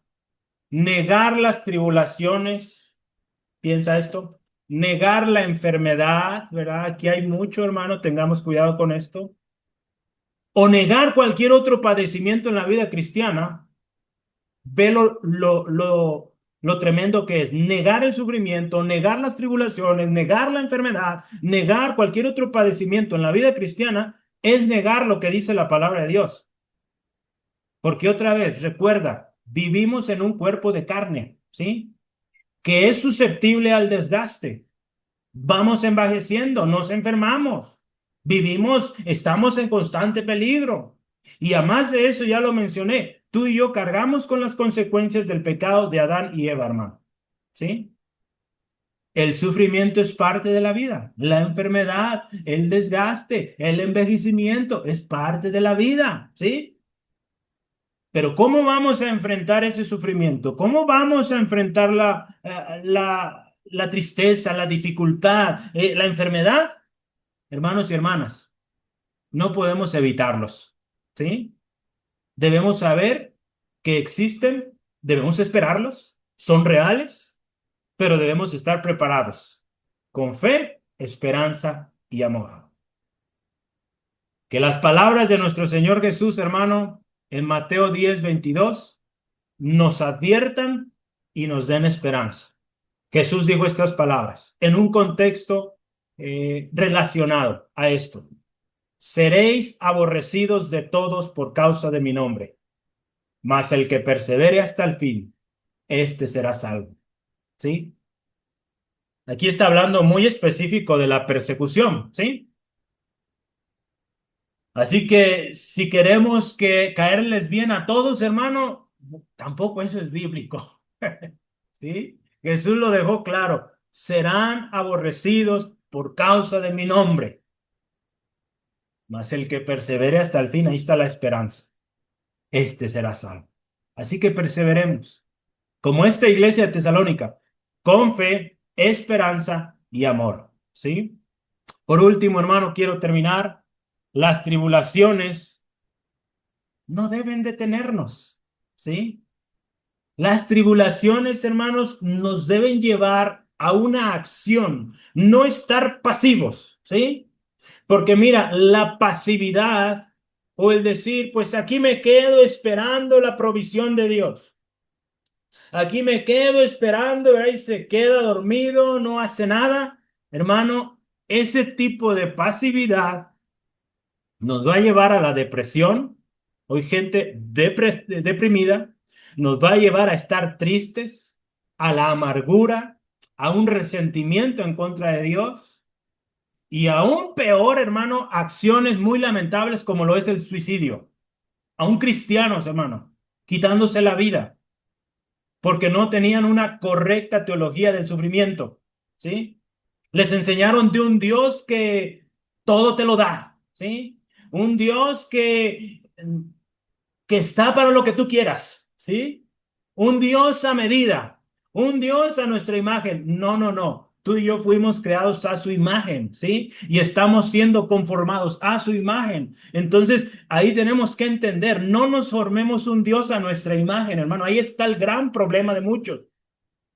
A: negar las tribulaciones, piensa esto, negar la enfermedad, ¿verdad? Aquí hay mucho, hermano, tengamos cuidado con esto. O negar cualquier otro padecimiento en la vida cristiana, ve lo tremendo que es negar el sufrimiento, negar las tribulaciones, negar la enfermedad, negar cualquier otro padecimiento en la vida cristiana, es negar lo que dice la palabra de Dios. Porque otra vez, recuerda, vivimos en un cuerpo de carne, ¿sí? Que es susceptible al desgaste. Vamos envejeciendo, nos enfermamos, vivimos, estamos en constante peligro. Y además de eso, ya lo mencioné, tú y yo cargamos con las consecuencias del pecado de Adán y Eva, hermano. ¿Sí? El sufrimiento es parte de la vida, la enfermedad, el desgaste, el envejecimiento es parte de la vida, ¿sí? Pero ¿cómo vamos a enfrentar ese sufrimiento? ¿Cómo vamos a enfrentar la tristeza, la dificultad, la enfermedad? Hermanos y hermanas, no podemos evitarlos, ¿sí? Debemos saber que existen, debemos esperarlos, son reales, pero debemos estar preparados con fe, esperanza y amor. Que las palabras de nuestro Señor Jesús, hermano, en Mateo 10:22, nos adviertan y nos den esperanza. Jesús dijo estas palabras en un contexto relacionado a esto. Seréis aborrecidos de todos por causa de mi nombre, mas el que persevere hasta el fin, este será salvo. ¿Sí? Aquí está hablando muy específico de la persecución, ¿sí? Así que si queremos que caerles bien a todos, hermano, tampoco eso es bíblico, ¿sí? Jesús lo dejó claro, serán aborrecidos por causa de mi nombre, mas el que persevere hasta el fin, ahí está la esperanza. Este será salvo. Así que perseveremos, como esta iglesia de Tesalónica, con fe, esperanza y amor. ¿Sí? Por último, hermano, quiero terminar. Las tribulaciones no deben detenernos. ¿Sí? Las tribulaciones, hermanos, nos deben llevar a una acción, no estar pasivos. ¿Sí? Porque mira, la pasividad o el decir, pues aquí me quedo esperando la provisión de Dios. Aquí me quedo esperando, ¿verdad? Y se queda dormido, no hace nada. Hermano, ese tipo de pasividad nos va a llevar a la depresión. Hoy gente deprimida nos va a llevar a estar tristes, a la amargura, a un resentimiento en contra de Dios y aún peor, hermano, acciones muy lamentables como lo es el suicidio. Aún cristianos, hermano, quitándose la vida porque no tenían una correcta teología del sufrimiento, ¿sí? Les enseñaron de un Dios que todo te lo da, ¿sí? Un Dios que está para lo que tú quieras, ¿sí? Un Dios a medida, un Dios a nuestra imagen. No, no, no. Tú y yo fuimos creados a su imagen, ¿sí? Y estamos siendo conformados a su imagen. Entonces, ahí tenemos que entender, no nos formemos un Dios a nuestra imagen, hermano. Ahí está el gran problema de muchos.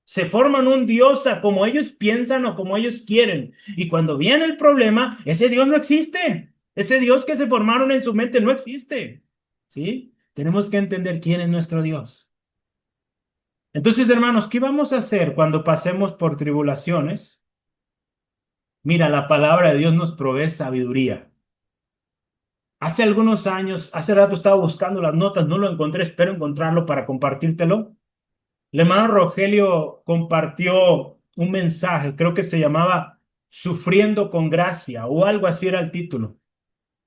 A: Se forman un Dios a como ellos piensan o como ellos quieren. Y cuando viene el problema, ese Dios no existe. Ese Dios que se formaron en su mente no existe. ¿Sí? Tenemos que entender quién es nuestro Dios. Entonces, hermanos, ¿qué vamos a hacer cuando pasemos por tribulaciones? Mira, la palabra de Dios nos provee sabiduría. Hace algunos años, hace rato estaba buscando las notas, no lo encontré, espero encontrarlo para compartírtelo. El hermano Rogelio compartió un mensaje, creo que se llamaba Sufriendo con Gracia o algo así era el título.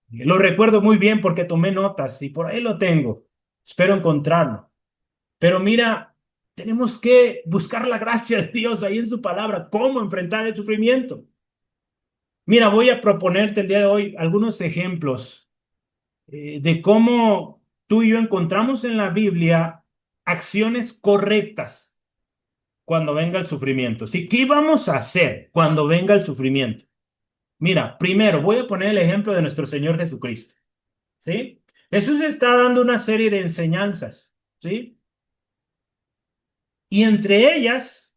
A: Lo recuerdo muy bien porque tomé notas y por ahí lo tengo. Espero encontrarlo. Pero mira, tenemos que buscar la gracia de Dios ahí en su palabra, cómo enfrentar el sufrimiento. Mira, voy a proponerte el día de hoy algunos ejemplos de cómo tú y yo encontramos en la Biblia acciones correctas cuando venga el sufrimiento. ¿Sí? ¿Qué vamos a hacer cuando venga el sufrimiento? Mira, primero voy a poner el ejemplo de nuestro Señor Jesucristo. ¿Sí? Jesús está dando una serie de enseñanzas. ¿Sí? Y entre ellas,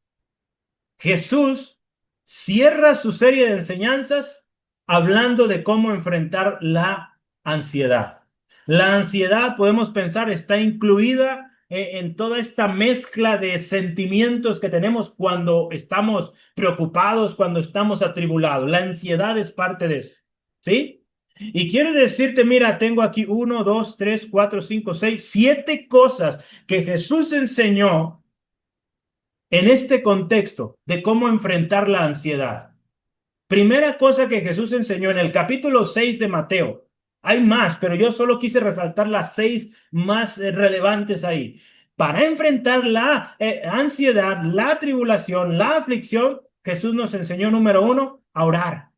A: Jesús cierra su serie de enseñanzas hablando de cómo enfrentar la ansiedad. La ansiedad, podemos pensar, está incluida en toda esta mezcla de sentimientos que tenemos cuando estamos preocupados, cuando estamos atribulados. La ansiedad es parte de eso, ¿sí? Y quiero decirte, mira, tengo aquí 7 cosas que Jesús enseñó en este contexto de cómo enfrentar la ansiedad. Primera cosa que Jesús enseñó en el capítulo 6 de Mateo. Hay más, pero yo solo quise resaltar las 6 más relevantes ahí. Para enfrentar la ansiedad, la tribulación, la aflicción, Jesús nos enseñó, número 1, a orar.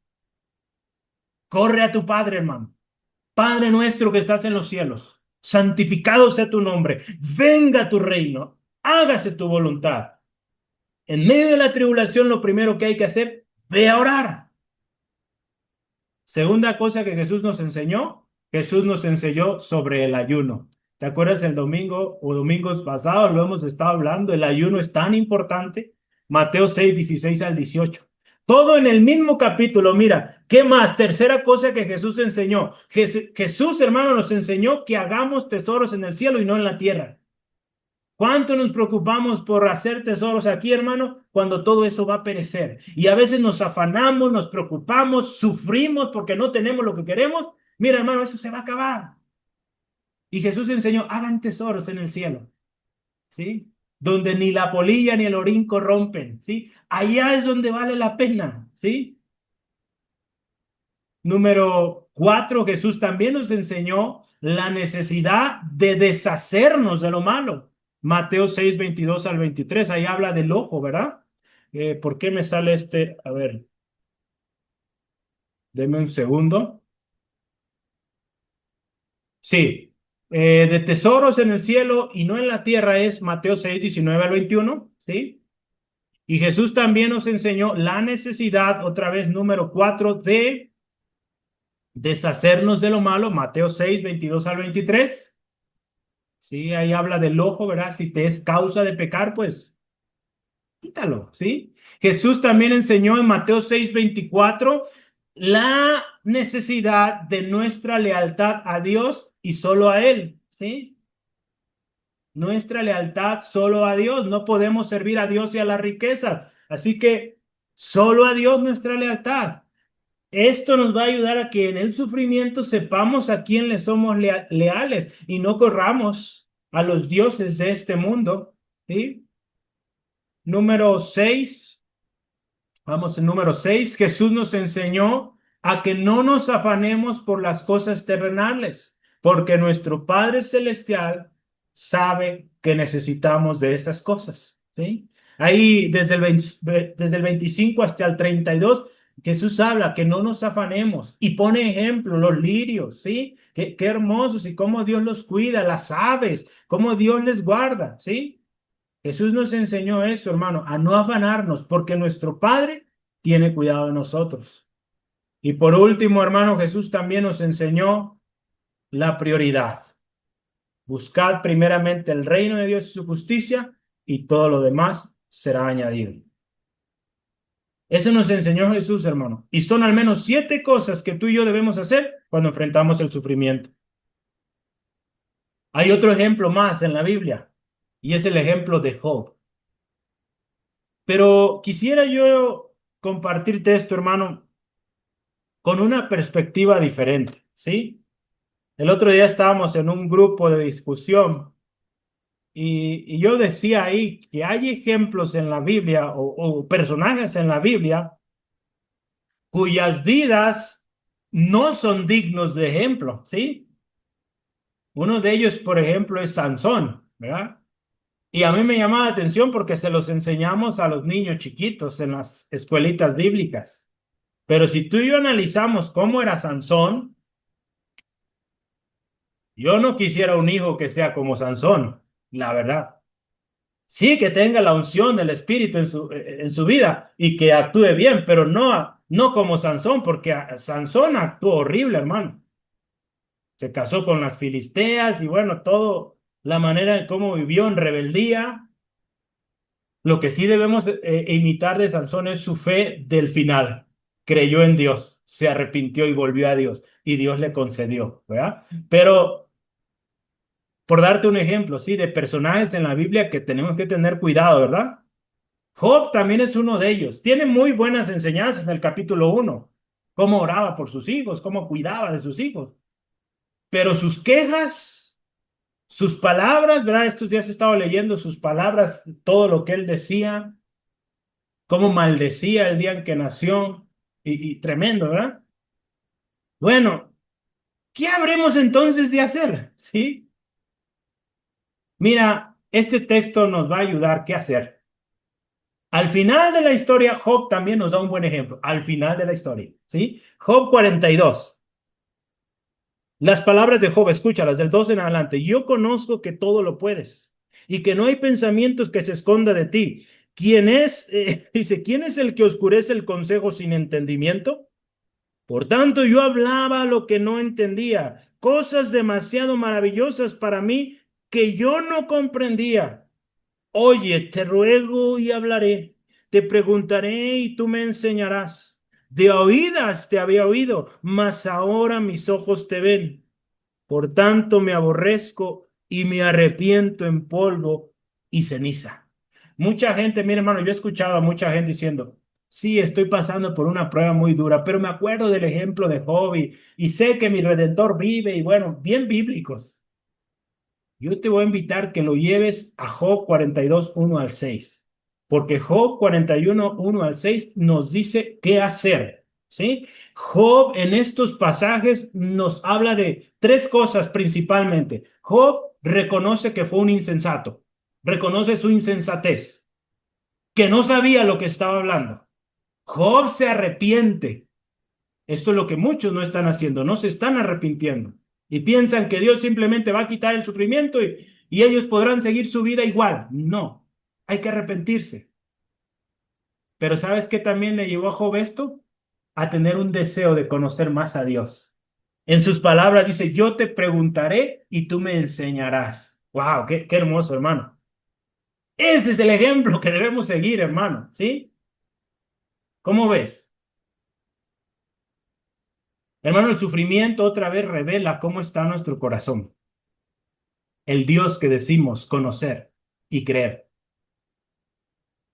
A: Corre a tu Padre, hermano. Padre nuestro que estás en los cielos, santificado sea tu nombre. Venga tu reino. Hágase tu voluntad. En medio de la tribulación, lo primero que hay que hacer, ve a orar. Segunda cosa que Jesús nos enseñó sobre el ayuno. ¿Te acuerdas el domingo o domingos pasados? Lo hemos estado hablando. El ayuno es tan importante. Mateo 6, 16 al 18. Todo en el mismo capítulo. Mira, ¿qué más? Tercera cosa que Jesús enseñó. Jesús, hermano, nos enseñó que hagamos tesoros en el cielo y no en la tierra. ¿Cuánto nos preocupamos por hacer tesoros aquí, hermano, cuando todo eso va a perecer? Y a veces nos afanamos, nos preocupamos, sufrimos porque no tenemos lo que queremos. Mira, hermano, eso se va a acabar. Y Jesús enseñó, hagan tesoros en el cielo, ¿sí? Donde ni la polilla ni el orín corrompen, ¿sí? Allá es donde vale la pena, ¿sí? Número 4, Jesús también nos enseñó la necesidad de deshacernos de lo malo. Mateo 6, 22 al 23, ahí habla del ojo, ¿verdad? ¿Por qué me sale este? A ver, deme un segundo. Sí, de tesoros en el cielo y no en la tierra es Mateo 6, 19 al 21, ¿sí? Y Jesús también nos enseñó la necesidad, otra vez número 4, de deshacernos de lo malo, Mateo 6, 22 al 23. Sí, ahí habla del ojo, ¿verdad? Si te es causa de pecar, pues quítalo, ¿sí? Jesús también enseñó en Mateo 6:24 la necesidad de nuestra lealtad a Dios y solo a Él, ¿sí? Nuestra lealtad solo a Dios. No podemos servir a Dios y a las riquezas. Así que solo a Dios nuestra lealtad. Esto nos va a ayudar a que en el sufrimiento sepamos a quién le somos leales y no corramos a los dioses de este mundo, ¿sí? Número 6. Vamos, en número 6, Jesús nos enseñó a que no nos afanemos por las cosas terrenales, porque nuestro Padre Celestial sabe que necesitamos de esas cosas, ¿sí? Ahí, desde el 25 hasta el 32, Jesús habla que no nos afanemos y pone ejemplo, los lirios, ¿sí? Qué hermosos y cómo Dios los cuida, las aves, cómo Dios les guarda, ¿sí? Jesús nos enseñó esto, hermano, a no afanarnos, porque nuestro Padre tiene cuidado de nosotros. Y por último, hermano, Jesús también nos enseñó la prioridad. Buscad primeramente el reino de Dios y su justicia, y todo lo demás será añadido. Eso nos enseñó Jesús, hermano. Y son al menos 7 cosas que tú y yo debemos hacer cuando enfrentamos el sufrimiento. Hay otro ejemplo más en la Biblia, y es el ejemplo de Job. Pero quisiera yo compartirte esto, hermano, con una perspectiva diferente, ¿sí? El otro día estábamos en un grupo de discusión y yo decía ahí que hay ejemplos en la Biblia o personajes en la Biblia cuyas vidas no son dignos de ejemplo, ¿sí? Uno de ellos, por ejemplo, es Sansón, ¿verdad? Y a mí me llama la atención porque se los enseñamos a los niños chiquitos en las escuelitas bíblicas. Pero si tú y yo analizamos cómo era Sansón, yo no quisiera un hijo que sea como Sansón, la verdad. Sí, que tenga la unción del Espíritu en su vida y que actúe bien, pero no como Sansón, porque Sansón actuó horrible, hermano. Se casó con las filisteas y bueno, todo, la manera en cómo vivió en rebeldía. Lo que sí debemos imitar de Sansón es su fe del final. Creyó en Dios, se arrepintió y volvió a Dios y Dios le concedió, ¿verdad? Pero por darte un ejemplo, sí, de personajes en la Biblia que tenemos que tener cuidado, ¿verdad? Job también es uno de ellos. Tiene muy buenas enseñanzas en el capítulo 1. Cómo oraba por sus hijos, cómo cuidaba de sus hijos. Pero sus quejas, sus palabras, ¿verdad? Estos días he estado leyendo sus palabras, todo lo que él decía, cómo maldecía el día en que nació, y tremendo, ¿verdad? Bueno, ¿qué habremos entonces de hacer? ¿Sí? Mira, este texto nos va a ayudar, ¿qué hacer? Al final de la historia, Job también nos da un buen ejemplo. Al final de la historia, ¿sí? Job 42. Las palabras de Job, escúchalas del 2 en adelante. Yo conozco que todo lo puedes y que no hay pensamientos que se esconda de ti. ¿Quién es, dice, quién es el que oscurece el consejo sin entendimiento? Por tanto, yo hablaba lo que no entendía, cosas demasiado maravillosas para mí que yo no comprendía. Oye, te ruego y hablaré, te preguntaré y tú me enseñarás. De oídas te había oído, mas ahora mis ojos te ven. Por tanto me aborrezco y me arrepiento en polvo y ceniza. Mucha gente, mire hermano, yo he escuchado a mucha gente diciendo, sí, estoy pasando por una prueba muy dura, pero me acuerdo del ejemplo de Job y sé que mi Redentor vive y bueno, bien bíblicos. Yo te voy a invitar que lo lleves a Job 42, 1 al 6, porque Job 41, 1 al 6 nos dice qué hacer, ¿sí? Job en estos pasajes nos habla de 3 cosas principalmente. Job reconoce que fue un insensato, reconoce su insensatez, que no sabía lo que estaba hablando. Job se arrepiente. Esto es lo que muchos no están haciendo, no se están arrepintiendo y piensan que Dios simplemente va a quitar el sufrimiento y ellos podrán seguir su vida igual. No, hay que arrepentirse. Pero ¿sabes qué también le llevó a Job esto? A tener un deseo de conocer más a Dios. En sus palabras dice, yo te preguntaré y tú me enseñarás. ¡Wow! ¡Qué hermoso, hermano! Ese es el ejemplo que debemos seguir, hermano. ¿Sí? ¿Cómo ves? Hermano, el sufrimiento otra vez revela cómo está nuestro corazón, el Dios que decimos conocer y creer.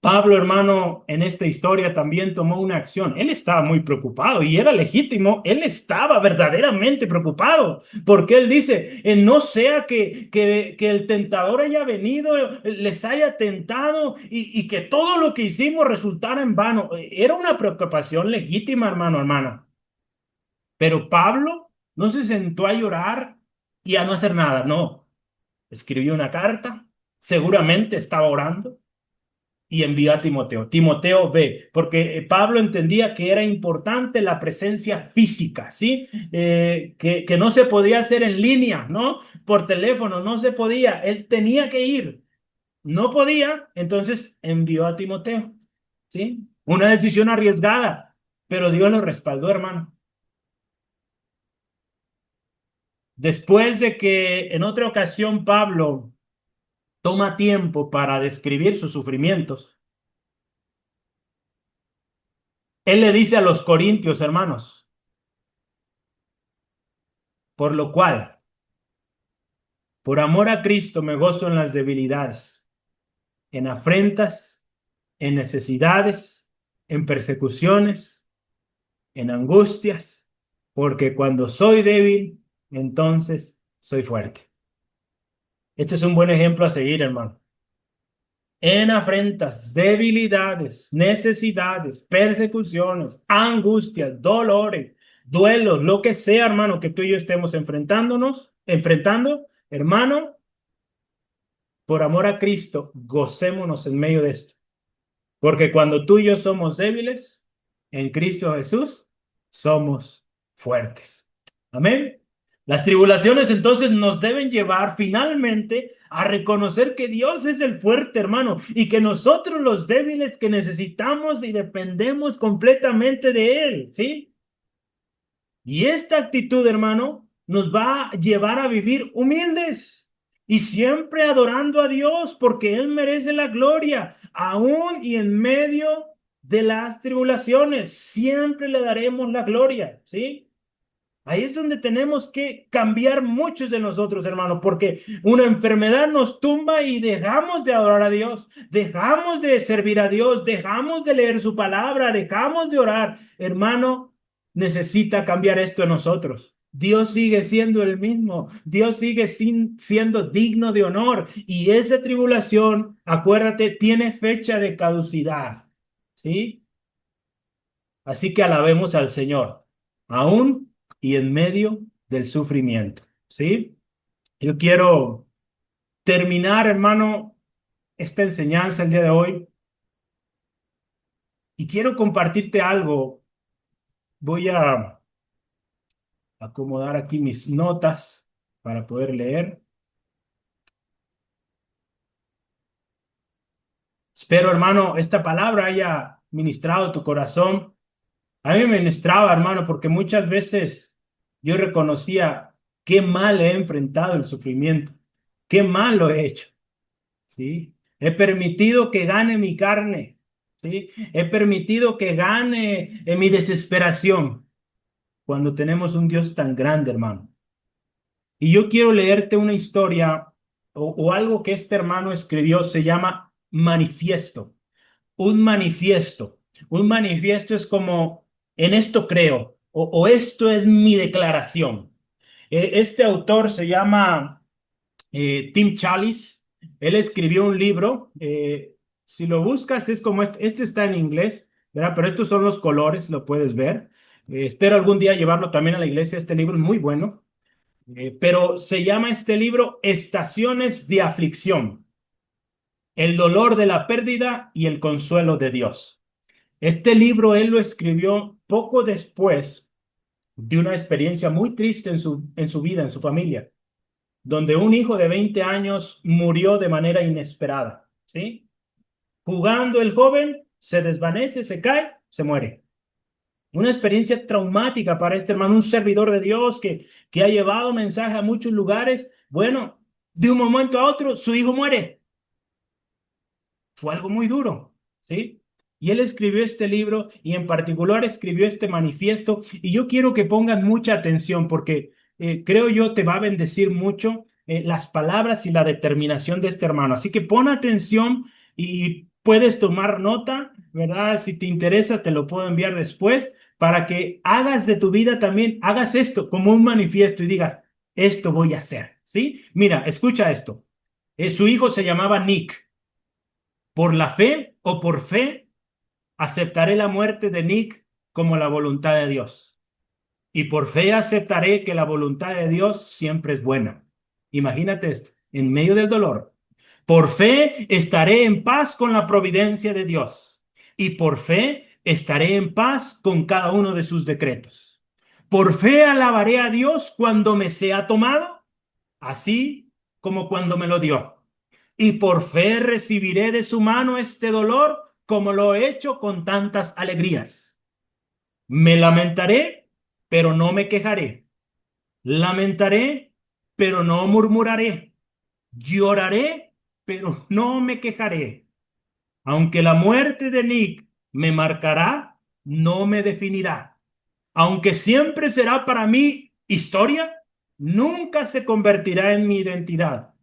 A: Pablo, hermano, en esta historia también tomó una acción. Él estaba muy preocupado y era legítimo. Él estaba verdaderamente preocupado porque él dice, no sea que el tentador haya venido, les haya tentado y que todo lo que hicimos resultara en vano. Era una preocupación legítima, hermano, hermana. Pero Pablo no se sentó a llorar y a no hacer nada. No, escribió una carta, seguramente estaba orando y envió a Timoteo. Timoteo ve, porque Pablo entendía que era importante la presencia física, ¿sí? Que no se podía hacer en línea, ¿no? Por teléfono, no se podía. Él tenía que ir. No podía, entonces envió a Timoteo, ¿sí? Una decisión arriesgada, pero Dios lo respaldó, hermano. Después de que en otra ocasión Pablo toma tiempo para describir sus sufrimientos, él le dice a los corintios, hermanos, por lo cual, por amor a Cristo me gozo en las debilidades, en afrentas, en necesidades, en persecuciones, en angustias, porque cuando soy débil, entonces soy fuerte. Este es un buen ejemplo a seguir, hermano. En afrentas, debilidades, necesidades, persecuciones, angustias, dolores, duelos, lo que sea, hermano, que tú y yo estemos enfrentando, hermano, por amor a Cristo, gocémonos en medio de esto. Porque cuando tú y yo somos débiles, en Cristo Jesús somos fuertes. Amén. Las tribulaciones entonces nos deben llevar finalmente a reconocer que Dios es el fuerte, hermano, y que nosotros los débiles que necesitamos y dependemos completamente de Él, ¿sí? Y esta actitud, hermano, nos va a llevar a vivir humildes y siempre adorando a Dios porque Él merece la gloria, aún y en medio de las tribulaciones. Siempre le daremos la gloria, ¿sí? Ahí es donde tenemos que cambiar muchos de nosotros, hermano, porque una enfermedad nos tumba y dejamos de adorar a Dios, dejamos de servir a Dios, dejamos de leer su palabra, dejamos de orar. Hermano, necesita cambiar esto en nosotros. Dios sigue siendo el mismo, Dios sigue siendo digno de honor y esa tribulación, acuérdate, tiene fecha de caducidad, ¿sí? Así que alabemos al Señor, aún y en medio del sufrimiento, ¿sí? Yo quiero terminar, hermano, esta enseñanza el día de hoy y quiero compartirte algo. Voy a acomodar aquí mis notas para poder leer. Espero, hermano, esta palabra haya ministrado tu corazón. A mí me ministraba, hermano, porque muchas veces yo reconocía qué mal he enfrentado el sufrimiento, qué mal lo he hecho, ¿sí? He permitido que gane mi carne, ¿sí? He permitido que gane mi desesperación cuando tenemos un Dios tan grande, hermano. Y yo quiero leerte una historia o algo que este hermano escribió, se llama manifiesto, un manifiesto. Un manifiesto es como, en esto creo, o esto es mi declaración. Este autor se llama Tim Challies. Él escribió un libro. Si lo buscas, es como este está en inglés, ¿verdad? Pero estos son los colores, lo puedes ver. Espero algún día llevarlo también a la iglesia. Este libro es muy bueno. Pero se llama este libro Estaciones de Aflicción, el dolor de la pérdida y el consuelo de Dios. Este libro él lo escribió poco después de una experiencia muy triste en su vida, en su familia, donde un hijo de 20 años murió de manera inesperada, ¿sí? Jugando el joven, se desvanece, se cae, se muere. Una experiencia traumática para este hermano, un servidor de Dios que ha llevado mensaje a muchos lugares. Bueno, de un momento a otro, su hijo muere. Fue algo muy duro, ¿sí? Y él escribió este libro y en particular escribió este manifiesto. Y yo quiero que pongan mucha atención porque creo yo te va a bendecir mucho las palabras y la determinación de este hermano. Así que pon atención y puedes tomar nota, ¿verdad? Si te interesa, te lo puedo enviar después para que hagas de tu vida también, hagas esto como un manifiesto y digas, esto voy a hacer, ¿sí? Mira, escucha esto. Su hijo se llamaba Nick. Por la fe o por fe aceptaré la muerte de Nick como la voluntad de Dios. Y por fe aceptaré que la voluntad de Dios siempre es buena. Imagínate esto, en medio del dolor. Por fe estaré en paz con la providencia de Dios. Y por fe estaré en paz con cada uno de sus decretos. Por fe alabaré a Dios cuando me sea tomado, así como cuando me lo dio. Y por fe recibiré de su mano este dolor como lo he hecho con tantas alegrías. Me lamentaré, pero no me quejaré. Lamentaré, pero no murmuraré. Lloraré, pero no me quejaré. Aunque la muerte de Nick me marcará, no me definirá. Aunque siempre será para mí historia, nunca se convertirá en mi identidad.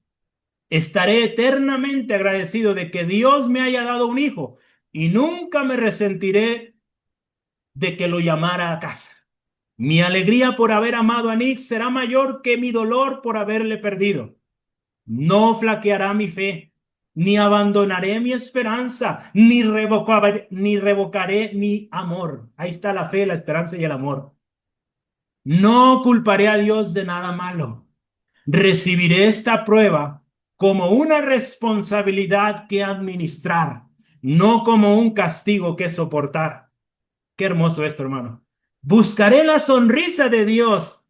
A: Estaré eternamente agradecido de que Dios me haya dado un hijo y nunca me resentiré de que lo llamara a casa. Mi alegría por haber amado a Nick será mayor que mi dolor por haberle perdido. No flaqueará mi fe, ni abandonaré mi esperanza, ni revocaré mi amor. Ahí está la fe, la esperanza y el amor. No culparé a Dios de nada malo. Recibiré esta prueba como una responsabilidad que administrar, no como un castigo que soportar. Qué hermoso esto, hermano. Buscaré la sonrisa de Dios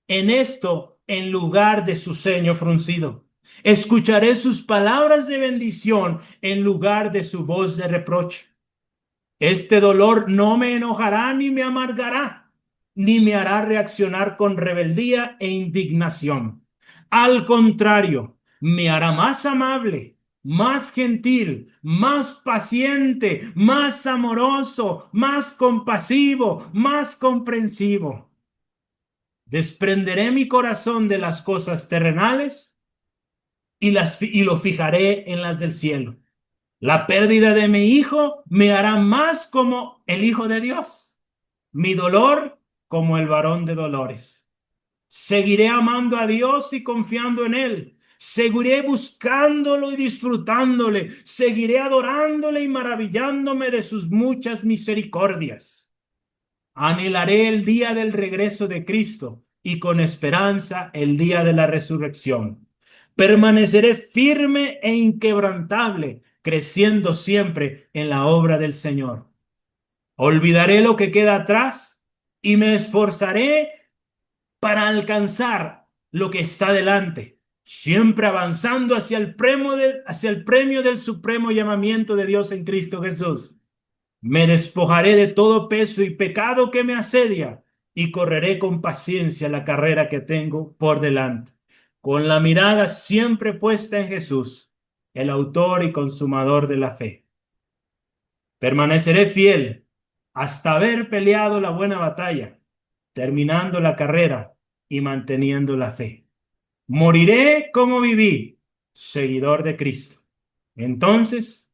A: en esto en lugar de su ceño fruncido. Escucharé sus palabras de bendición en lugar de su voz de reproche. Este dolor no me enojará ni me amargará, ni me hará reaccionar con rebeldía e indignación. Al contrario, me hará más amable, más gentil, más paciente, más amoroso, más compasivo, más comprensivo. Desprenderé mi corazón de las cosas terrenales y lo fijaré en las del cielo. La pérdida de mi hijo me hará más como el Hijo de Dios, mi dolor como el varón de dolores. Seguiré amando a Dios y confiando en Él. Seguiré buscándolo y disfrutándole. Seguiré adorándole y maravillándome de sus muchas misericordias. Anhelaré el día del regreso de Cristo y con esperanza el día de la resurrección. Permaneceré firme e inquebrantable, creciendo siempre en la obra del Señor. Olvidaré lo que queda atrás y me esforzaré para alcanzar lo que está delante, siempre avanzando hacia el premio del supremo llamamiento de Dios en Cristo Jesús. Me despojaré de todo peso y pecado que me asedia y correré con paciencia la carrera que tengo por delante, con la mirada siempre puesta en Jesús, el autor y consumador de la fe. Permaneceré fiel hasta haber peleado la buena batalla, terminando la carrera y manteniendo la fe. Moriré como viví, seguidor de Cristo. Entonces,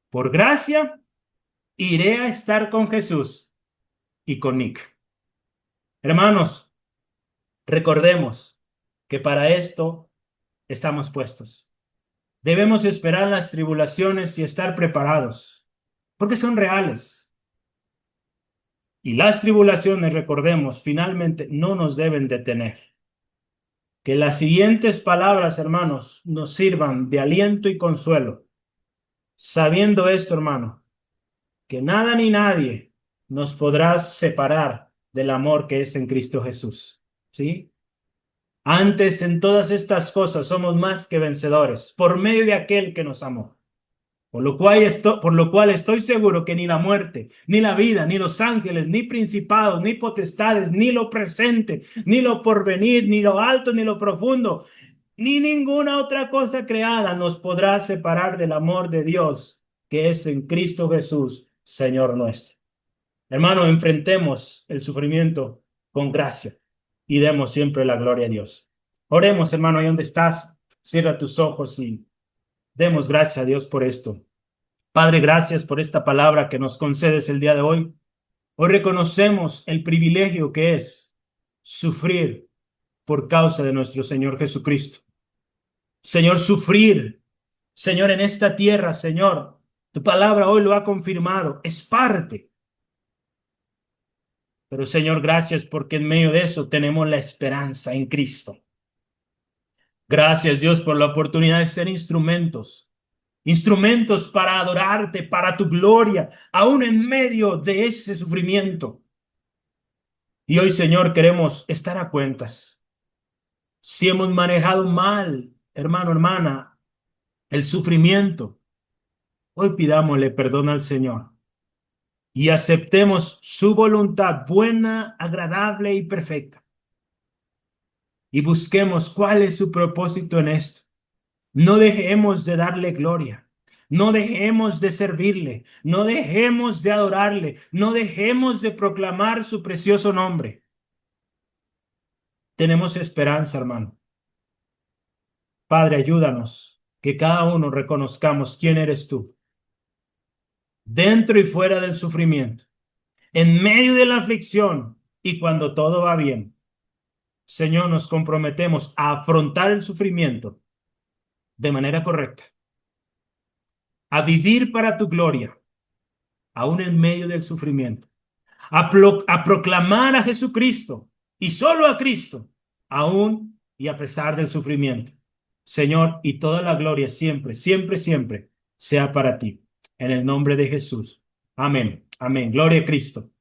A: por gracia, iré a estar con Jesús y con Nick. Hermanos, recordemos que para esto estamos puestos. Debemos esperar las tribulaciones y estar preparados, porque son reales. Y las tribulaciones, recordemos, finalmente no nos deben detener. Que las siguientes palabras, hermanos, nos sirvan de aliento y consuelo, sabiendo esto, hermano, que nada ni nadie nos podrá separar del amor que es en Cristo Jesús. ¿Sí? Antes, en todas estas cosas, somos más que vencedores por medio de aquel que nos amó. Por lo cual estoy seguro que ni la muerte, ni la vida, ni los ángeles, ni principados, ni potestades, ni lo presente, ni lo porvenir, ni lo alto, ni lo profundo, ni ninguna otra cosa creada nos podrá separar del amor de Dios que es en Cristo Jesús, Señor nuestro. Hermano, enfrentemos el sufrimiento con gracia y demos siempre la gloria a Dios. Oremos, hermano, ahí donde estás. Cierra tus ojos y demos gracias a Dios por esto. Padre, gracias por esta palabra que nos concedes el día de hoy. Hoy reconocemos el privilegio que es sufrir por causa de nuestro Señor Jesucristo. Señor, sufrir, Señor, en esta tierra, Señor, tu palabra hoy lo ha confirmado, es parte. Pero Señor, gracias porque en medio de eso tenemos la esperanza en Cristo. Gracias Dios por la oportunidad de ser instrumentos, instrumentos para adorarte, para tu gloria, aún en medio de ese sufrimiento. Y hoy, Señor, queremos estar a cuentas. Si hemos manejado mal, hermano, hermana, el sufrimiento, hoy pidámosle perdón al Señor y aceptemos su voluntad buena, agradable y perfecta. Y busquemos cuál es su propósito en esto. No dejemos de darle gloria. No dejemos de servirle. No dejemos de adorarle. No dejemos de proclamar su precioso nombre. Tenemos esperanza, hermano. Padre, ayúdanos que cada uno reconozcamos quién eres tú, dentro y fuera del sufrimiento, en medio de la aflicción y cuando todo va bien. Señor, nos comprometemos a afrontar el sufrimiento de manera correcta, a vivir para tu gloria, aún en medio del sufrimiento, a proclamar a Jesucristo y solo a Cristo, aún y a pesar del sufrimiento. Señor, y toda la gloria siempre, siempre, siempre sea para ti. En el nombre de Jesús. Amén. Amén. Gloria a Cristo.